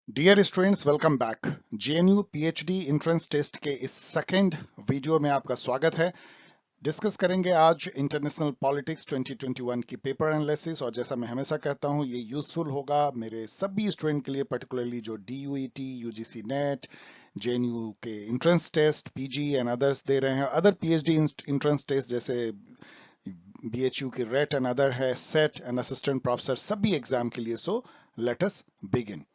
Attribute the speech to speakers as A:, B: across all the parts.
A: Dear students, welcome back. JNU PhD entrance test के इस second video में आपका स्वागत है। डिस्कस करेंगे आज इंटरनेशनल पॉलिटिक्स 2021 की पेपर एनालिसिस। और जैसा मैं हमेशा कहता हूं, ये यूजफुल होगा मेरे सभी स्टूडेंट के लिए, पर्टिकुलरली जो डीयूईटी, यूजीसी नेट, जेएनयू के entrance test, PG and others दे रहे हैं, अदर पीएचडी एंट्रेंस टेस्ट जैसे बीएचयू की रेट एंड अदर है, सेट एंड असिस्टेंट प्रोफेसर, सभी एग्जाम के लिए। So let us begin.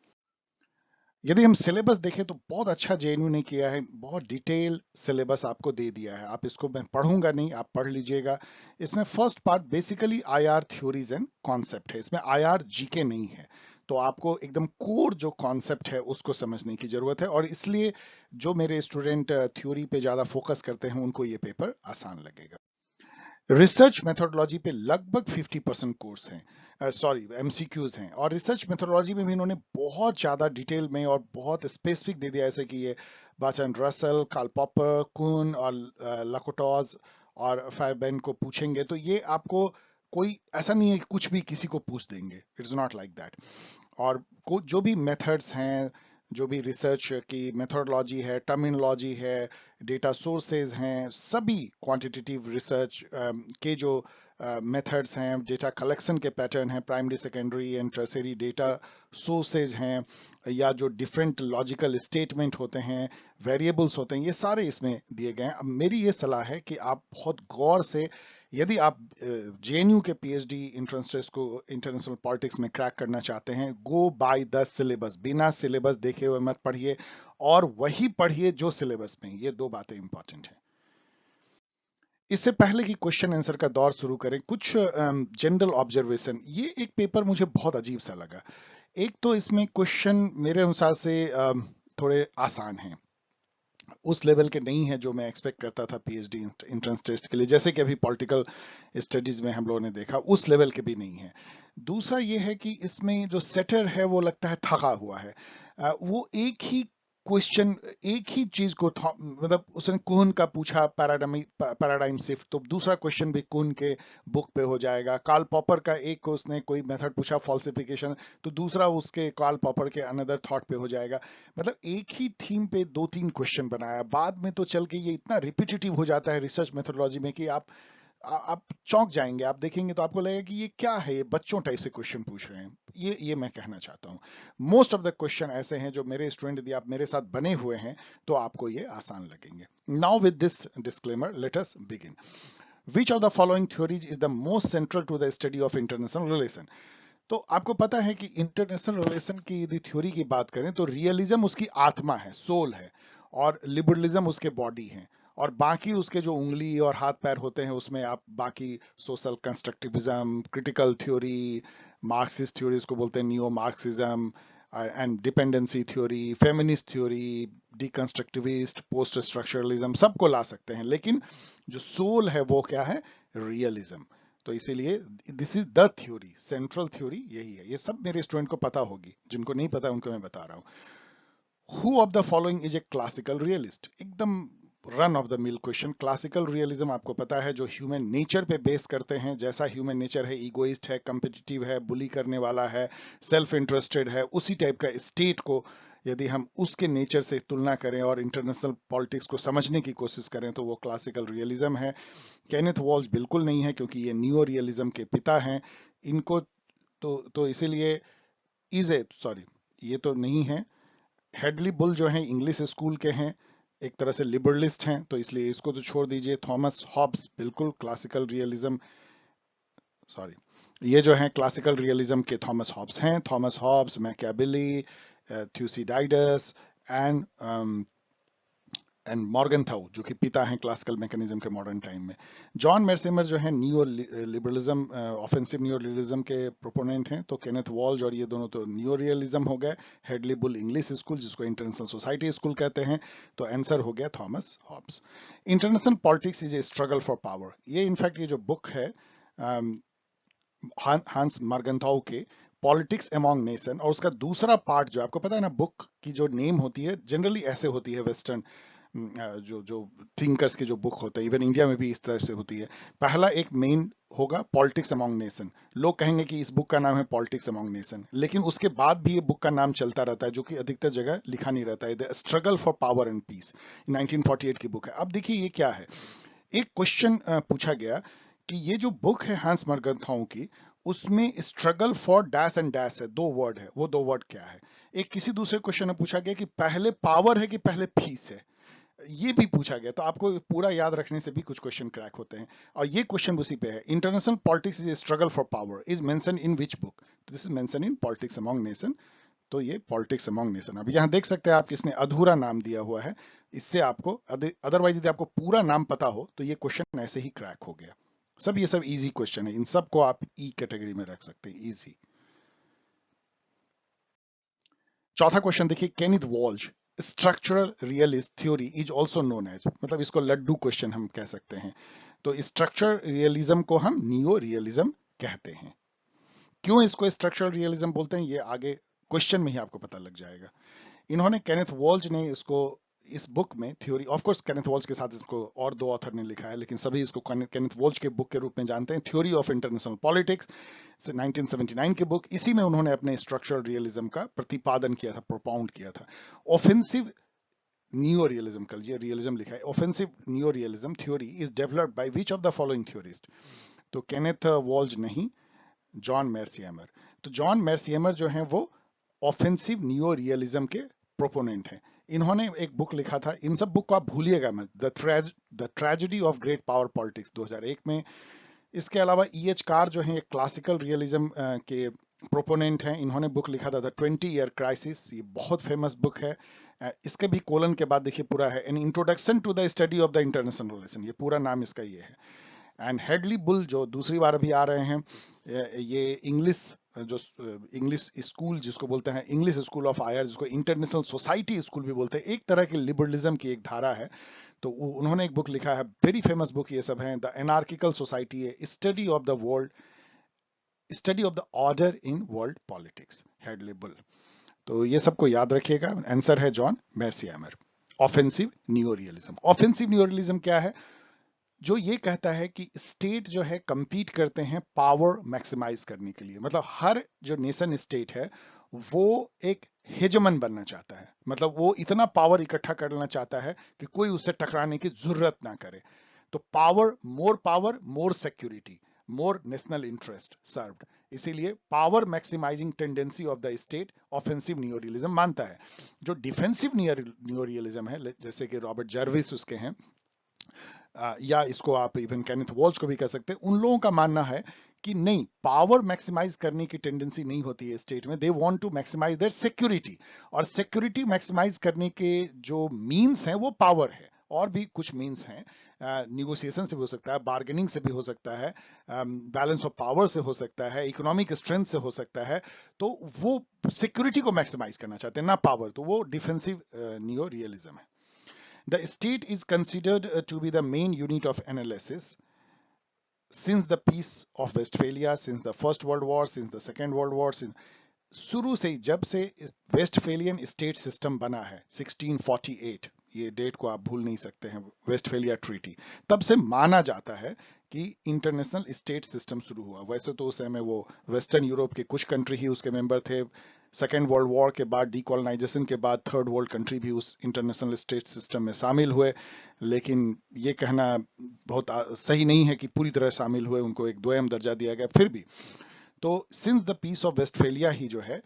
A: यदि हम सिलेबस देखें तो बहुत अच्छा जेएनयू ने किया है, बहुत डिटेल सिलेबस आपको दे दिया है। आप इसको, मैं पढ़ूंगा नहीं, आप पढ़ लीजिएगा। इसमें first part basically IR theories and concept है, इसमें आईआर जीके नहीं है। तो आपको एकदम कोर जो कॉन्सेप्ट है उसको समझने की जरूरत है, और इसलिए जो मेरे स्टूडेंट थ्योरी पे ज्यादा फोकस करते हैं उनको ये पेपर आसान लगेगा। रिसर्च मेथोडोलॉजी पे लगभग 50% कोर्स हैं, सॉरी एमसीक्यूज हैं, और रिसर्च मेथोडोलॉजी में भी इन्होंने बहुत ज्यादा डिटेल में और बहुत स्पेसिफिक दे दिया, ऐसे कि ये बार्ट्रांड रसल, कार्ल पॉपर, कुन और लाकोटॉज और फायरबैन को पूछेंगे तो ये आपको कोई ऐसा नहीं है कि कुछ भी किसी को पूछ देंगे। It's not like that. और जो भी मेथड्स हैं, जो भी रिसर्च की मेथोडोलॉजी है, टर्मिनोलॉजी है, डेटा सोर्सेज हैं, सभी क्वांटिटेटिव रिसर्च के जो मेथड्स हैं, डेटा कलेक्शन के पैटर्न हैं, primary secondary and tertiary data sources हैं, या जो डिफरेंट लॉजिकल स्टेटमेंट होते हैं, वेरिएबल्स होते हैं, ये सारे इसमें दिए गए हैं। अब मेरी ये सलाह है कि आप बहुत गौर से, यदि आप जेएनयू के पीएचडी एंट्रेंस टेस्ट को इंटरनेशनल पॉलिटिक्स में क्रैक करना चाहते हैं, गो बाय द सिलेबस, बिना सिलेबस देखे हुए मत पढ़िए, और वही पढ़िए जो सिलेबस में। ये दो बातें इंपॉर्टेंट हैं। इससे पहले कि क्वेश्चन आंसर का दौर शुरू करें, कुछ जनरल ऑब्जर्वेशन। ये एक पेपर मुझे बहुत अजीब सा लगा। एक तो इसमें क्वेश्चन मेरे अनुसार से थोड़े आसान हैं, उस लेवल के नहीं है जो मैं एक्सपेक्ट करता था पीएचडी एंट्रेंस टेस्ट के लिए। जैसे कि अभी पॉलिटिकल स्टडीज में हम लोगों ने देखा, उस लेवल के भी नहीं है। दूसरा ये है कि इसमें जो सेटर है वो लगता है थका हुआ है। वो एक ही क्वेश्चन, एक ही चीज को मतलब उसने कुहन का पूछा, पैराडाइम शिफ्ट, तो दूसरा क्वेश्चन भी कुहन के बुक पे हो जाएगा। कार्ल पॉपर का एक उसने कोई मेथड पूछा, फॉल्सिफिकेशन, तो दूसरा उसके कार्ल पॉपर के अनदर थॉट पे हो जाएगा। मतलब एक ही थीम पे दो तीन क्वेश्चन बनाया, बाद में तो चल के ये इतना रिपीटेटिव हो जाता है रिसर्च मेथोडोलॉजी में कि आप चौंक जाएंगे। आप देखेंगे तो आपको लगेगा कि ये क्या है, ये बच्चों टाइप से क्वेश्चन पूछ रहे हैं। ये मैं कहना चाहता हूँ। मोस्ट ऑफ द क्वेश्चन ऐसे हैं जो मेरे स्टूडेंट, यदि आप मेरे साथ बने हुए हैं तो आपको ये आसान लगेंगे। Now with this disclaimer, let us begin. Which of the following theories is the most central to the study of international relation? तो आपको पता है कि इंटरनेशनल रिलेशन की यदि थ्योरी की बात करें तो रियलिज्म उसकी आत्मा है, सोल है, और लिबरलिज्म उसके बॉडी है, और बाकी उसके जो उंगली और हाथ पैर होते हैं उसमें आप बाकी social constructivism, critical theory, Marxist theory उसको बोलते हैं, neo Marxism and dependency theory, feminist theory, deconstructivist, post structuralism, सबको ला सकते हैं, लेकिन जो सोल है वो क्या है? रियलिज्म। तो इसीलिए this is the theory, central theory यही है। ये सब मेरे स्टूडेंट को पता होगी, जिनको नहीं पता उनको मैं बता रहा हूँ। Who of the following is a classical realist? एकदम run of the mill question. Classical realism आपको पता है, जो ह्यूमन नेचर पे बेस करते हैं, जैसा ह्यूमन नेचर है, ईगोइस्ट है, कंपिटिटिव है, बुली करने वाला है, सेल्फ इंटरेस्टेड है, उसी टाइप का स्टेट को यदि हम उसके नेचर से तुलना करें और इंटरनेशनल पॉलिटिक्स को समझने की कोशिश करें तो वो क्लासिकल रियलिज्म है। केनेथ वॉल्ज बिल्कुल नहीं है, क्योंकि ये नियो रियलिज्म के पिता हैं। इनको तो इसीलिए इज ए सॉरी, ये तो नहीं है। हेडली बुल जो है इंग्लिश स्कूल के हैं, एक तरह से लिबरलिस्ट हैं, तो इसलिए इसको तो छोड़ दीजिए। थॉमस हॉब्स बिल्कुल क्लासिकल रियलिज्म, सॉरी, ये जो है क्लासिकल रियलिज्म के थॉमस हॉब्स हैं। थॉमस हॉब्स, मैकियावेली, थ्यूसिडाइडस एंड मॉर्गनथाउ, जो कि पिता हैं क्लासिकल मैकेनिज्म के मॉडर्न टाइम में। जॉन मेर्सिमर जो है neo liberalism, offensive neo realism के प्रोपोनेंट हैं। तो केनेथ वॉल्ज और ये दोनों तो नियो रियलिज्म हो गए। हेडली बुल इंग्लिश स्कूल, जिसको इंटरनेशनल सोसाइटी स्कूल कहते हैं। तो आंसर हो गया Thomas Hobbes. International politics is a struggle for power, ये इनफैक्ट ये जो बुक है हांस मार्गनथाउ के, पॉलिटिक्स अमॉन्ग नेशन, और उसका दूसरा पार्ट जो आपको पता है ना, बुक की जो नेम होती है जनरली ऐसे होती है वेस्टर्न जो जो थिंकर्स के जो बुक होते हैं, इवन इंडिया में भी इस तरह से होती है। पहला एक मेन होगा पॉलिटिक्स अमॉन्ग नेशन। लोग कहेंगे कि इस बुक का नाम है पॉलिटिक्स अमॉन्ग नेशन, लेकिन उसके बाद भी ये बुक का नाम चलता रहता है, जो कि अधिकतर जगह लिखा नहीं रहता है, the struggle for power and peace, 1948 की बुक है। अब देखिए ये क्या है, एक क्वेश्चन पूछा गया कि ये जो बुक है हांस मर्गनथाउ की, उसमें struggle for dash and dash है, दो वर्ड है, वो दो वर्ड क्या है। एक किसी दूसरे क्वेश्चन में पूछा गया कि पहले पावर है कि पहले पीस है, ये भी पूछा गया। तो आपको पूरा याद रखने से भी कुछ क्वेश्चन क्रैक होते हैं। और ये क्वेश्चन उसी पे है, international politics is a struggle for power is mention in which book, this is mention in politics among nation. तो ये पॉलिटिक्स अमॉन्ग नेशन। अब यहाँ देख सकते हैं आप किसने अधूरा नाम दिया हुआ है, इससे आपको अदरवाइज यदि आपको पूरा नाम पता हो तो ये क्वेश्चन ऐसे ही क्रैक हो गया। सब ये सब इजी क्वेश्चन है, इन सब को आप ई कैटेगरी में रख सकते हैं, इजी। चौथा क्वेश्चन देखिए, Kenneth Waltz structural realist theory is also known as, मतलब इसको लड्डू क्वेश्चन हम कह सकते हैं। तो स्ट्रक्चरल रियलिज्म को हम नियो रियलिज्म कहते हैं। क्यों इसको स्ट्रक्चरल रियलिज्म बोलते हैं, ये आगे क्वेश्चन में ही आपको पता लग जाएगा। इन्होंने, केनेथ वॉल्ज ने इसको इस बुक में theory, of course Kenneth Waltz के साथ इसको और दो ऑथर ने लिखा है, लेकिन सभी इसको केनेथ वॉल्ज के बुक के रूप में जानते हैं, थ्योरी ऑफ इंटरनेशनल पॉलिटिक्स 1979 की बुक। इसी में उन्होंने अपने स्ट्रक्चरल रियलिज्म का प्रतिपादन किया था, प्रोपाउंड किया था। ऑफेंसिव नियो रियलिज्म, कल ये रियलिज्म लिखा है, offensive neo realism theory is developed by which of the following theorist. तो केनेथ वॉल्ज नहीं, जॉन मैर्सियमर। तो जॉन मैर्सियमर जो हैं वो ऑफेंसिव नियो रियलिज्म के प्रोपोनेंट हैं। इन्होंने एक बुक लिखा था, इन सब बुक को आप भूलिएगा मत, the tragedy of great power politics 2001 में। इसके अलावा E.H. कार जो हैं एक क्लासिकल रियलिज्म के प्रोपोनेंट हैं, इन्होंने बुक लिखा था द 20 ईयर क्राइसिस, ये बहुत फेमस बुक है। इसके भी कोलन के बाद देखिए पूरा है, an introduction to the study of the international relation, ये पूरा नाम इसका ये है। एंड हेडली बुल जो दूसरी बार अभी आ रहे हैं, ये इंग्लिश, जो इंग्लिश स्कूल जिसको बोलते हैं, इंग्लिश स्कूल ऑफ आयर, जिसको इंटरनेशनल सोसाइटी स्कूल भी बोलते हैं, एक तरह की लिबरलिज्म की एक धारा है। तो उन्होंने एक बुक लिखा है, वेरी फेमस बुक ये सब है, the anarchical society, study of the world, study of the order in world politics, Hedley Bull. तो ये सबको याद रखिएगा। आंसर है John Mearsheimer. Offensive neo realism, offensive neo realism क्या है, जो ये कहता है कि स्टेट जो है कंपीट करते हैं पावर मैक्सिमाइज करने के लिए, मतलब हर जो नेशन स्टेट है वो एक हेजमन बनना चाहता है, मतलब वो इतना पावर इकट्ठा करना चाहता है कि कोई उससे टकराने की जरूरत ना करे। तो power more security, more national interest served, इसीलिए power maximising tendency of the state offensive neorealism मानता है। जो डिफेंसिव नियोरियलिज्म है, जैसे कि रॉबर्ट जर्विस उसके हैं, या इसको आप इवन केनेथ वॉल्श को भी कह सकते हैं, उन लोगों का मानना है कि नहीं, पावर मैक्सिमाइज करने की टेंडेंसी नहीं होती है स्टेट में, they want to maximise their security. और सिक्योरिटी मैक्सिमाइज करने के जो मींस हैं वो पावर है, और भी कुछ मींस हैं, निगोशिएशन से भी हो सकता है, बार्गेनिंग से भी हो सकता है, बैलेंस ऑफ पावर से हो सकता है, इकोनॉमिक स्ट्रेंथ से हो सकता है। तो वो सिक्योरिटी को मैक्सिमाइज करना चाहते हैं, ना पावर, तो वो डिफेंसिव नियो रियलिज्म है। The state is considered to be the main unit of analysis since the Peace of Westphalia, since the First World War, since the Second World War, शुरू से, जब से वेस्टफेलियन स्टेट सिस्टम बना है 1648, ये date को आप भूल नहीं सकते हैं, वेस्टफेलिया ट्रीटी, तब से माना जाता है कि इंटरनेशनल स्टेट सिस्टम शुरू हुआ। वैसे तो उस समय वो वेस्टर्न यूरोप के कुछ कंट्री ही उसके मेंबर थे, सेकेंड वर्ल्ड वॉर के बाद, डीकोलोनाइजेशन के बाद थर्ड वर्ल्ड कंट्री भी उस इंटरनेशनल स्टेट सिस्टम में शामिल हुए, लेकिन ये कहना बहुत सही नहीं है कि पूरी तरह शामिल हुए, उनको एक द्वयम दर्जा दिया गया फिर भी। तो since the peace of Westphalia ही जो है,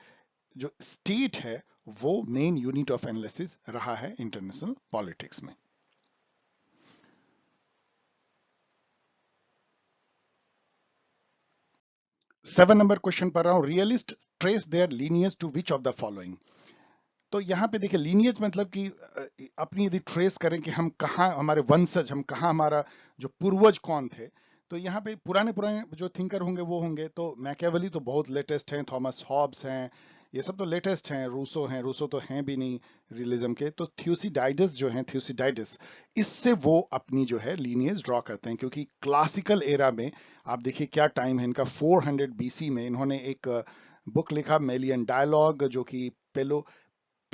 A: जो स्टेट है वो मेन यूनिट ऑफ एनालिसिस रहा है इंटरनेशनल पॉलिटिक्स में। 7 नंबर क्वेश्चन पर रहा हूं, realist trace their lineage to which of the following. तो यहाँ पे देखिए, लीनियज मतलब कि अपनी यदि ट्रेस करें कि हम कहाँ, हमारे वंशज, हम कहाँ, हमारा जो पूर्वज कौन थे, तो यहाँ पे पुराने पुराने जो थिंकर होंगे वो होंगे, तो मैकियावेली तो बहुत लेटेस्ट हैं, थॉमस हॉब्स हैं, ये सब तो लेटेस्ट हैं, रूसो तो हैं भी नहीं रियलिज्म के। तो थ्यूसिडाइडस जो हैं, थ्यूसिडाइडस, इससे वो अपनी जो है लीनियज ड्रॉ करते हैं, क्योंकि क्लासिकल एरा में आप देखिए क्या टाइम है इनका, 400 BC में इन्होंने एक बुक लिखा, मेलियन डायलॉग, जो कि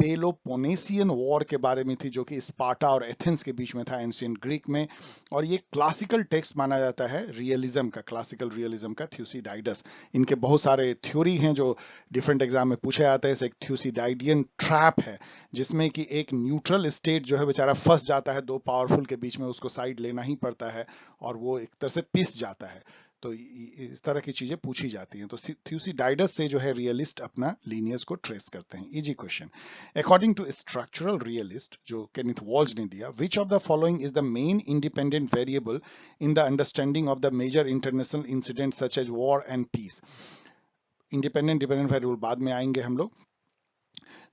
A: पेलोपोनेसियन वॉर के बारे में थी, जो कि स्पार्टा और एथेंस के बीच में था एंशियंट ग्रीक में। और ये क्लासिकल टेक्स्ट माना जाता है रियलिज्म का, क्लासिकल रियलिज्म का, थ्यूसिडाइडस। इनके बहुत सारे थ्योरी हैं जो डिफरेंट एग्जाम में पूछे जाते हैं। एक थ्यूसिडाइडियन ट्रैप है, जिसमें कि एक न्यूट्रल स्टेट जो है बेचारा फंस जाता है दो पावरफुल के बीच में, उसको साइड लेना ही पड़ता है और वो एक तरह से पिस जाता है। तो इस तरह की चीजें पूछी जाती हैं। तो थ्यूसिडाइडस से जो है रियलिस्ट अपना लीनियर्स को ट्रेस करते हैं। Easy question. According to structural realist जो केनेथ वॉल्ज ने दिया, which of the following is the main independent variable in the understanding of the major international incident such as war and peace. Independent dependent variable बाद में आएंगे हम लोग।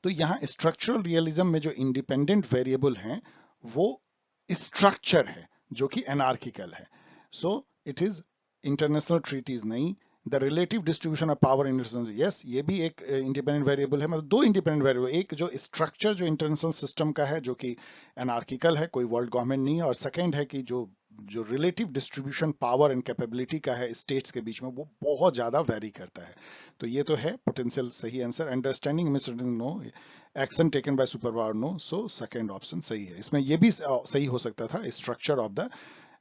A: तो यहाँ स्ट्रक्चरल रियलिज्म में जो इंडिपेंडेंट वेरिएबल हैं वो स्ट्रक्चर है जो कि एनार्किकल है। So it is international treaties नहीं। The relative distribution of power international, yes ये भी एक इंडिपेंडेंट वेरिएबल है। मतलब दो इंडिपेंडेंट वेरिएबल, एक जो स्ट्रक्चर जो इंटरनेशनल सिस्टम का है जो कि एनार्किकल है, कोई वर्ल्ड गवर्नमेंट नहीं है, और सेकेंड है कि जो जो relative distribution power and capability का है स्टेट्स के बीच में, वो बहुत ज्यादा वेरी करता है। तो ये तो है पोटेंशियल सही answer. Understanding misunderstanding no, action taken by super power no, so second option सही है। इसमें ये भी सही हो सकता था, structure of the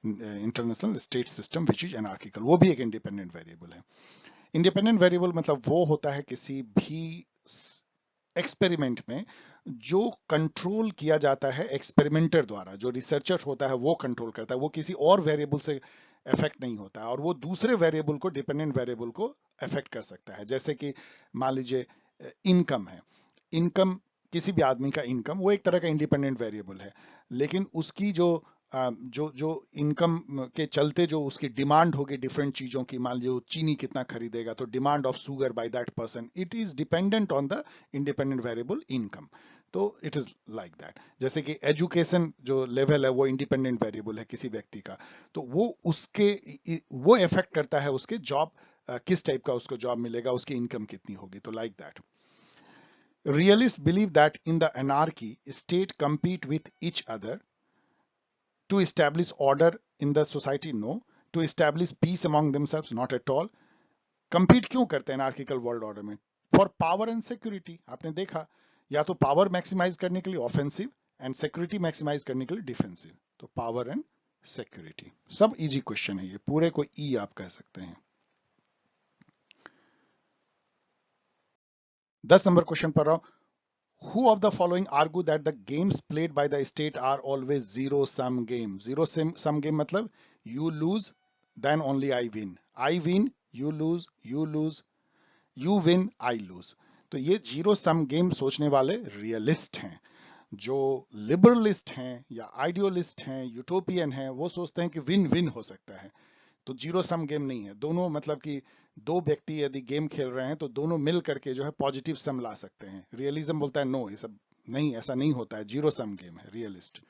A: international state system which is anarchical, वो भी एक इंडिपेंडेंट वेरिएबल है। इंडिपेंडेंट वेरिएबल मतलब वो होता है किसी भी एक्सपेरिमेंट में जो कंट्रोल किया जाता है एक्सपेरिमेंटर द्वारा, जो रिसर्चर होता है वो कंट्रोल करता है, वो किसी और वेरिएबल से इफेक्ट नहीं होता है, और वो दूसरे वेरिएबल को, डिपेंडेंट वेरिएबल को इफेक्ट कर सकता है। जैसे कि मान लीजिए इनकम है, इनकम किसी भी आदमी का इनकम वो एक तरह का इंडिपेंडेंट वेरिएबल है, लेकिन उसकी जो जो इनकम के चलते जो उसकी डिमांड होगी डिफरेंट चीजों की, मान लीजिए चीनी कितना खरीदेगा, तो demand of sugar by that person, it is dependent on the independent variable income. तो इट इज लाइक दैट। जैसे कि एजुकेशन जो लेवल है वो इंडिपेंडेंट वेरिएबल है किसी व्यक्ति का, तो वो उसके वो इफेक्ट करता है उसके जॉब, किस टाइप का उसको जॉब मिलेगा, उसकी इनकम कितनी होगी, तो like that. Realists believe that in the anarchy, state compete with each other to establish order in the society, no. To establish peace among themselves, not at all. Compete क्यों करते हैं anarchical world order में? For power and security. आपने देखा, या तो power maximise करने के लिए ऑफेंसिव एंड सिक्योरिटी मैक्सिमाइज करने के लिए डिफेंसिव। तो पावर एंड सिक्योरिटी। सब इजी क्वेश्चन है ये, पूरे को ई आप कह सकते हैं। 10 नंबर क्वेश्चन पर रहा। Who of the following argue that the games played by the state are always zero sum game? Zero sum game मतलब you lose then only I win, I win you lose, you lose you win I lose। तो ये zero sum game सोचने वाले realist हैं। जो liberalist हैं या आइडियोलिस्ट हैं, यूटोपियन हैं, वो सोचते हैं कि विन विन हो सकता है। तो जीरो सम गेम नहीं है। दोनों मतलब कि दो व्यक्ति यदि गेम खेल रहे हैं तो दोनों मिल करके जो है पॉजिटिव सम ला सकते हैं। रियलिज्म बोलता है नो, ये सब नहीं, ऐसा नहीं होता है, जीरो सम गेम है realist.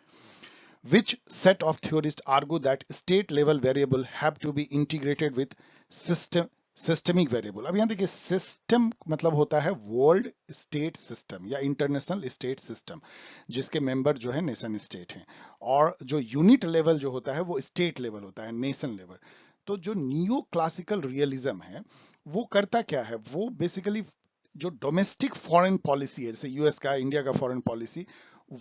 A: Which set of theorists argue that state level variable have to be integrated with systemic variable? अब यहां देखिए, सिस्टम मतलब होता है वर्ल्ड स्टेट सिस्टम या इंटरनेशनल स्टेट सिस्टम, जिसके मेंबर जो है नेशन स्टेट हैं, और जो यूनिट लेवल जो होता है वो स्टेट लेवल होता है, नेशन लेवल। तो जो नियो क्लासिकल रियलिज्म है वो करता क्या है, वो बेसिकली जो डोमेस्टिक फॉरेन पॉलिसी है, जैसे यूएस का, इंडिया का फॉरेन पॉलिसी,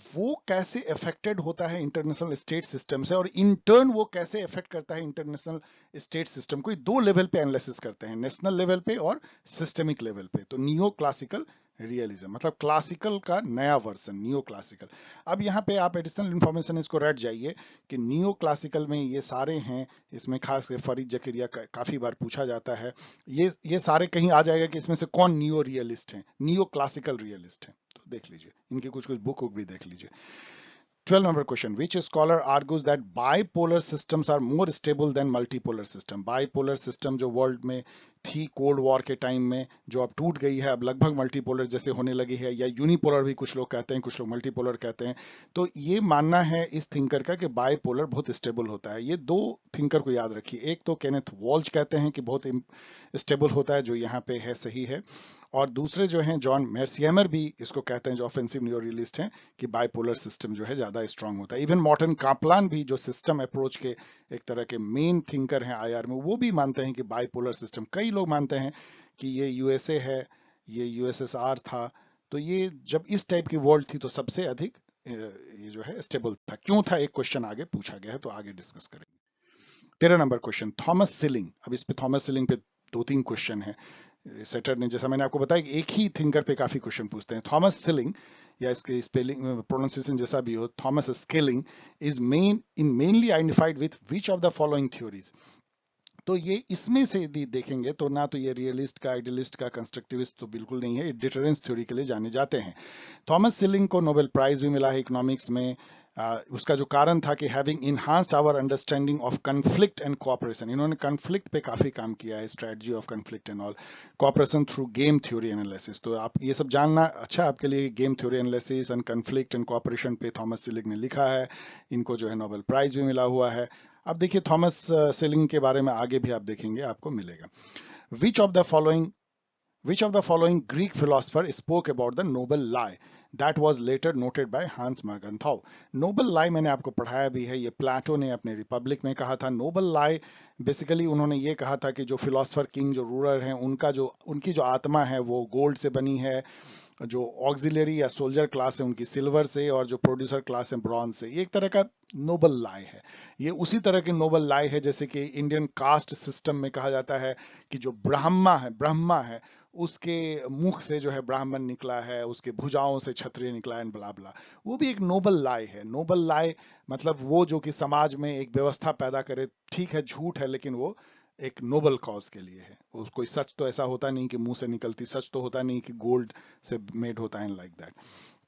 A: वो कैसे अफेक्टेड होता है इंटरनेशनल स्टेट सिस्टम से, और इन टर्न वो कैसे अफेक्ट करता है इंटरनेशनल स्टेट सिस्टम को, दो लेवल पे एनालिसिस करते हैं, नेशनल लेवल पे और सिस्टमिक लेवल पे। तो नियो क्लासिकल रियलिज्म मतलब क्लासिकल का नया वर्जन, नियो क्लासिकल। अब यहाँ पे आप एडिशनल इंफॉर्मेशन इसको रट जाइए कि नियो क्लासिकल में ये सारे हैं, इसमें खास फरीद जकरिया काफी बार पूछा जाता है, ये सारे कहीं आ जाएगा कि इसमें से कौन नियो रियलिस्ट है, नियो क्लासिकल रियलिस्ट है। तो देख लीजिए, इनकी कुछ कुछ बुक भी देख लीजिए। 12 number question. Which scholar argues that bipolar systems are more stable than multipolar system? Bipolar system जो वर्ल्ड में थी कोल्ड वॉर के टाइम में, जो अब टूट गई है, अब लगभग मल्टीपोलर जैसे होने लगी है, या यूनिपोलर भी कुछ लोग कहते हैं, कुछ लोग मल्टीपोलर कहते हैं। तो ये मानना है इस थिंकर का कि बाइपोलर बहुत स्टेबल होता है। ये दो थिंकर को याद रखिए, एक तो केनेथ वॉल्ज कहते हैं कि बहुत स्टेबल होता है, जो यहाँ पे है सही है, और दूसरे जो हैं जॉन मेर्सियमर भी इसको कहते हैं, जो ऑफेंसिव न्यू रियलिस्ट हैं, कि बाइपोलर सिस्टम जो है ज्यादा स्ट्रांग होता है। इवन मॉर्टन कापलान भी, जो सिस्टम अप्रोच के एक तरह के मेन थिंकर हैं आईआर में, वो भी मानते हैं कि बाइपोलर सिस्टम। कई लोग मानते हैं कि ये यूएसए है, ये यूएसएसआर था, तो ये जब इस टाइप की वर्ल्ड थी तो सबसे अधिक ये जो है स्टेबल था। क्यों था, एक क्वेश्चन आगे पूछा गया है, तो आगे डिस्कस करेंगे। 13 नंबर क्वेश्चन, थॉमस सिलिंग। अब इस पे थॉमस सिलिंग पे 2-3 क्वेश्चन है। सेटर ने, जैसा मैंने आपको बताया कि एक ही थिंकर पे काफी क्वेश्चन पूछते हैं। थॉमस सिलिंग, या इसके स्पेलिंग प्रोनाउंसिएशन जैसा भी हो, Thomas skilling is mainly identified with which of the following theories. तो ये इसमें से यदि देखेंगे तो ना तो ये रियलिस्ट का, आइडियलिस्ट का, कंस्ट्रक्टिविस्ट तो बिल्कुल नहीं है, डिटरेंस थ्योरी के लिए जाने जाते हैं। थॉमस सिलिंग को नोबेल प्राइज भी मिला है इकोनॉमिक्स में। उसका जो कारण था कि having enhanced our understanding of conflict and cooperation, इन्होंने कन्फ्लिक्ट पे काफी काम किया है, strategy of conflict and all, cooperation through game theory analysis. तो आप ये सब जानना अच्छा आपके लिए, game theory analysis and conflict and cooperation पे थॉमस सिलिंग ने लिखा है। इनको जो है नोबेल प्राइज भी मिला हुआ है। अब देखिए थॉमस सिलिंग के बारे में आगे भी आप देखेंगे, आपको मिलेगा। विच of the following Which of the following Greek philosopher spoke about the noble lie that was later noted by Hans Morgenthau? Noble lie मैंने आपको पढ़ाया भी है, ये प्लेटो ने अपने रिपब्लिक में कहा था। नोबल लाई बेसिकली उन्होंने ये कहा था कि जो फिलोसफर किंग, जो रूलर हैं, उनकी जो आत्मा है वो गोल्ड से बनी है, जो ऑक्सिलरी या सोल्जर क्लास है उनकी सिल्वर से, और जो प्रोड्यूसर क्लास है ब्रॉन्ज से। ये एक तरह का नोबल लाई है। ये उसी तरह की नोबल लाई है जैसे कि इंडियन कास्ट सिस्टम में कहा जाता है कि जो ब्रह्मा है उसके मुख से जो है ब्राह्मण निकला है, उसके भुजाओं से क्षत्रिय निकला है, ब्ला ब्ला। वो भी एक नोबल लाई है। नोबल लाई मतलब वो जो कि समाज में एक व्यवस्था पैदा करे। ठीक है, झूठ है, लेकिन वो एक नोबल कॉज के लिए है। कोई सच तो ऐसा होता नहीं कि मुंह से निकलती, सच तो होता नहीं कि गोल्ड से मेड होता है, लाइक दैट।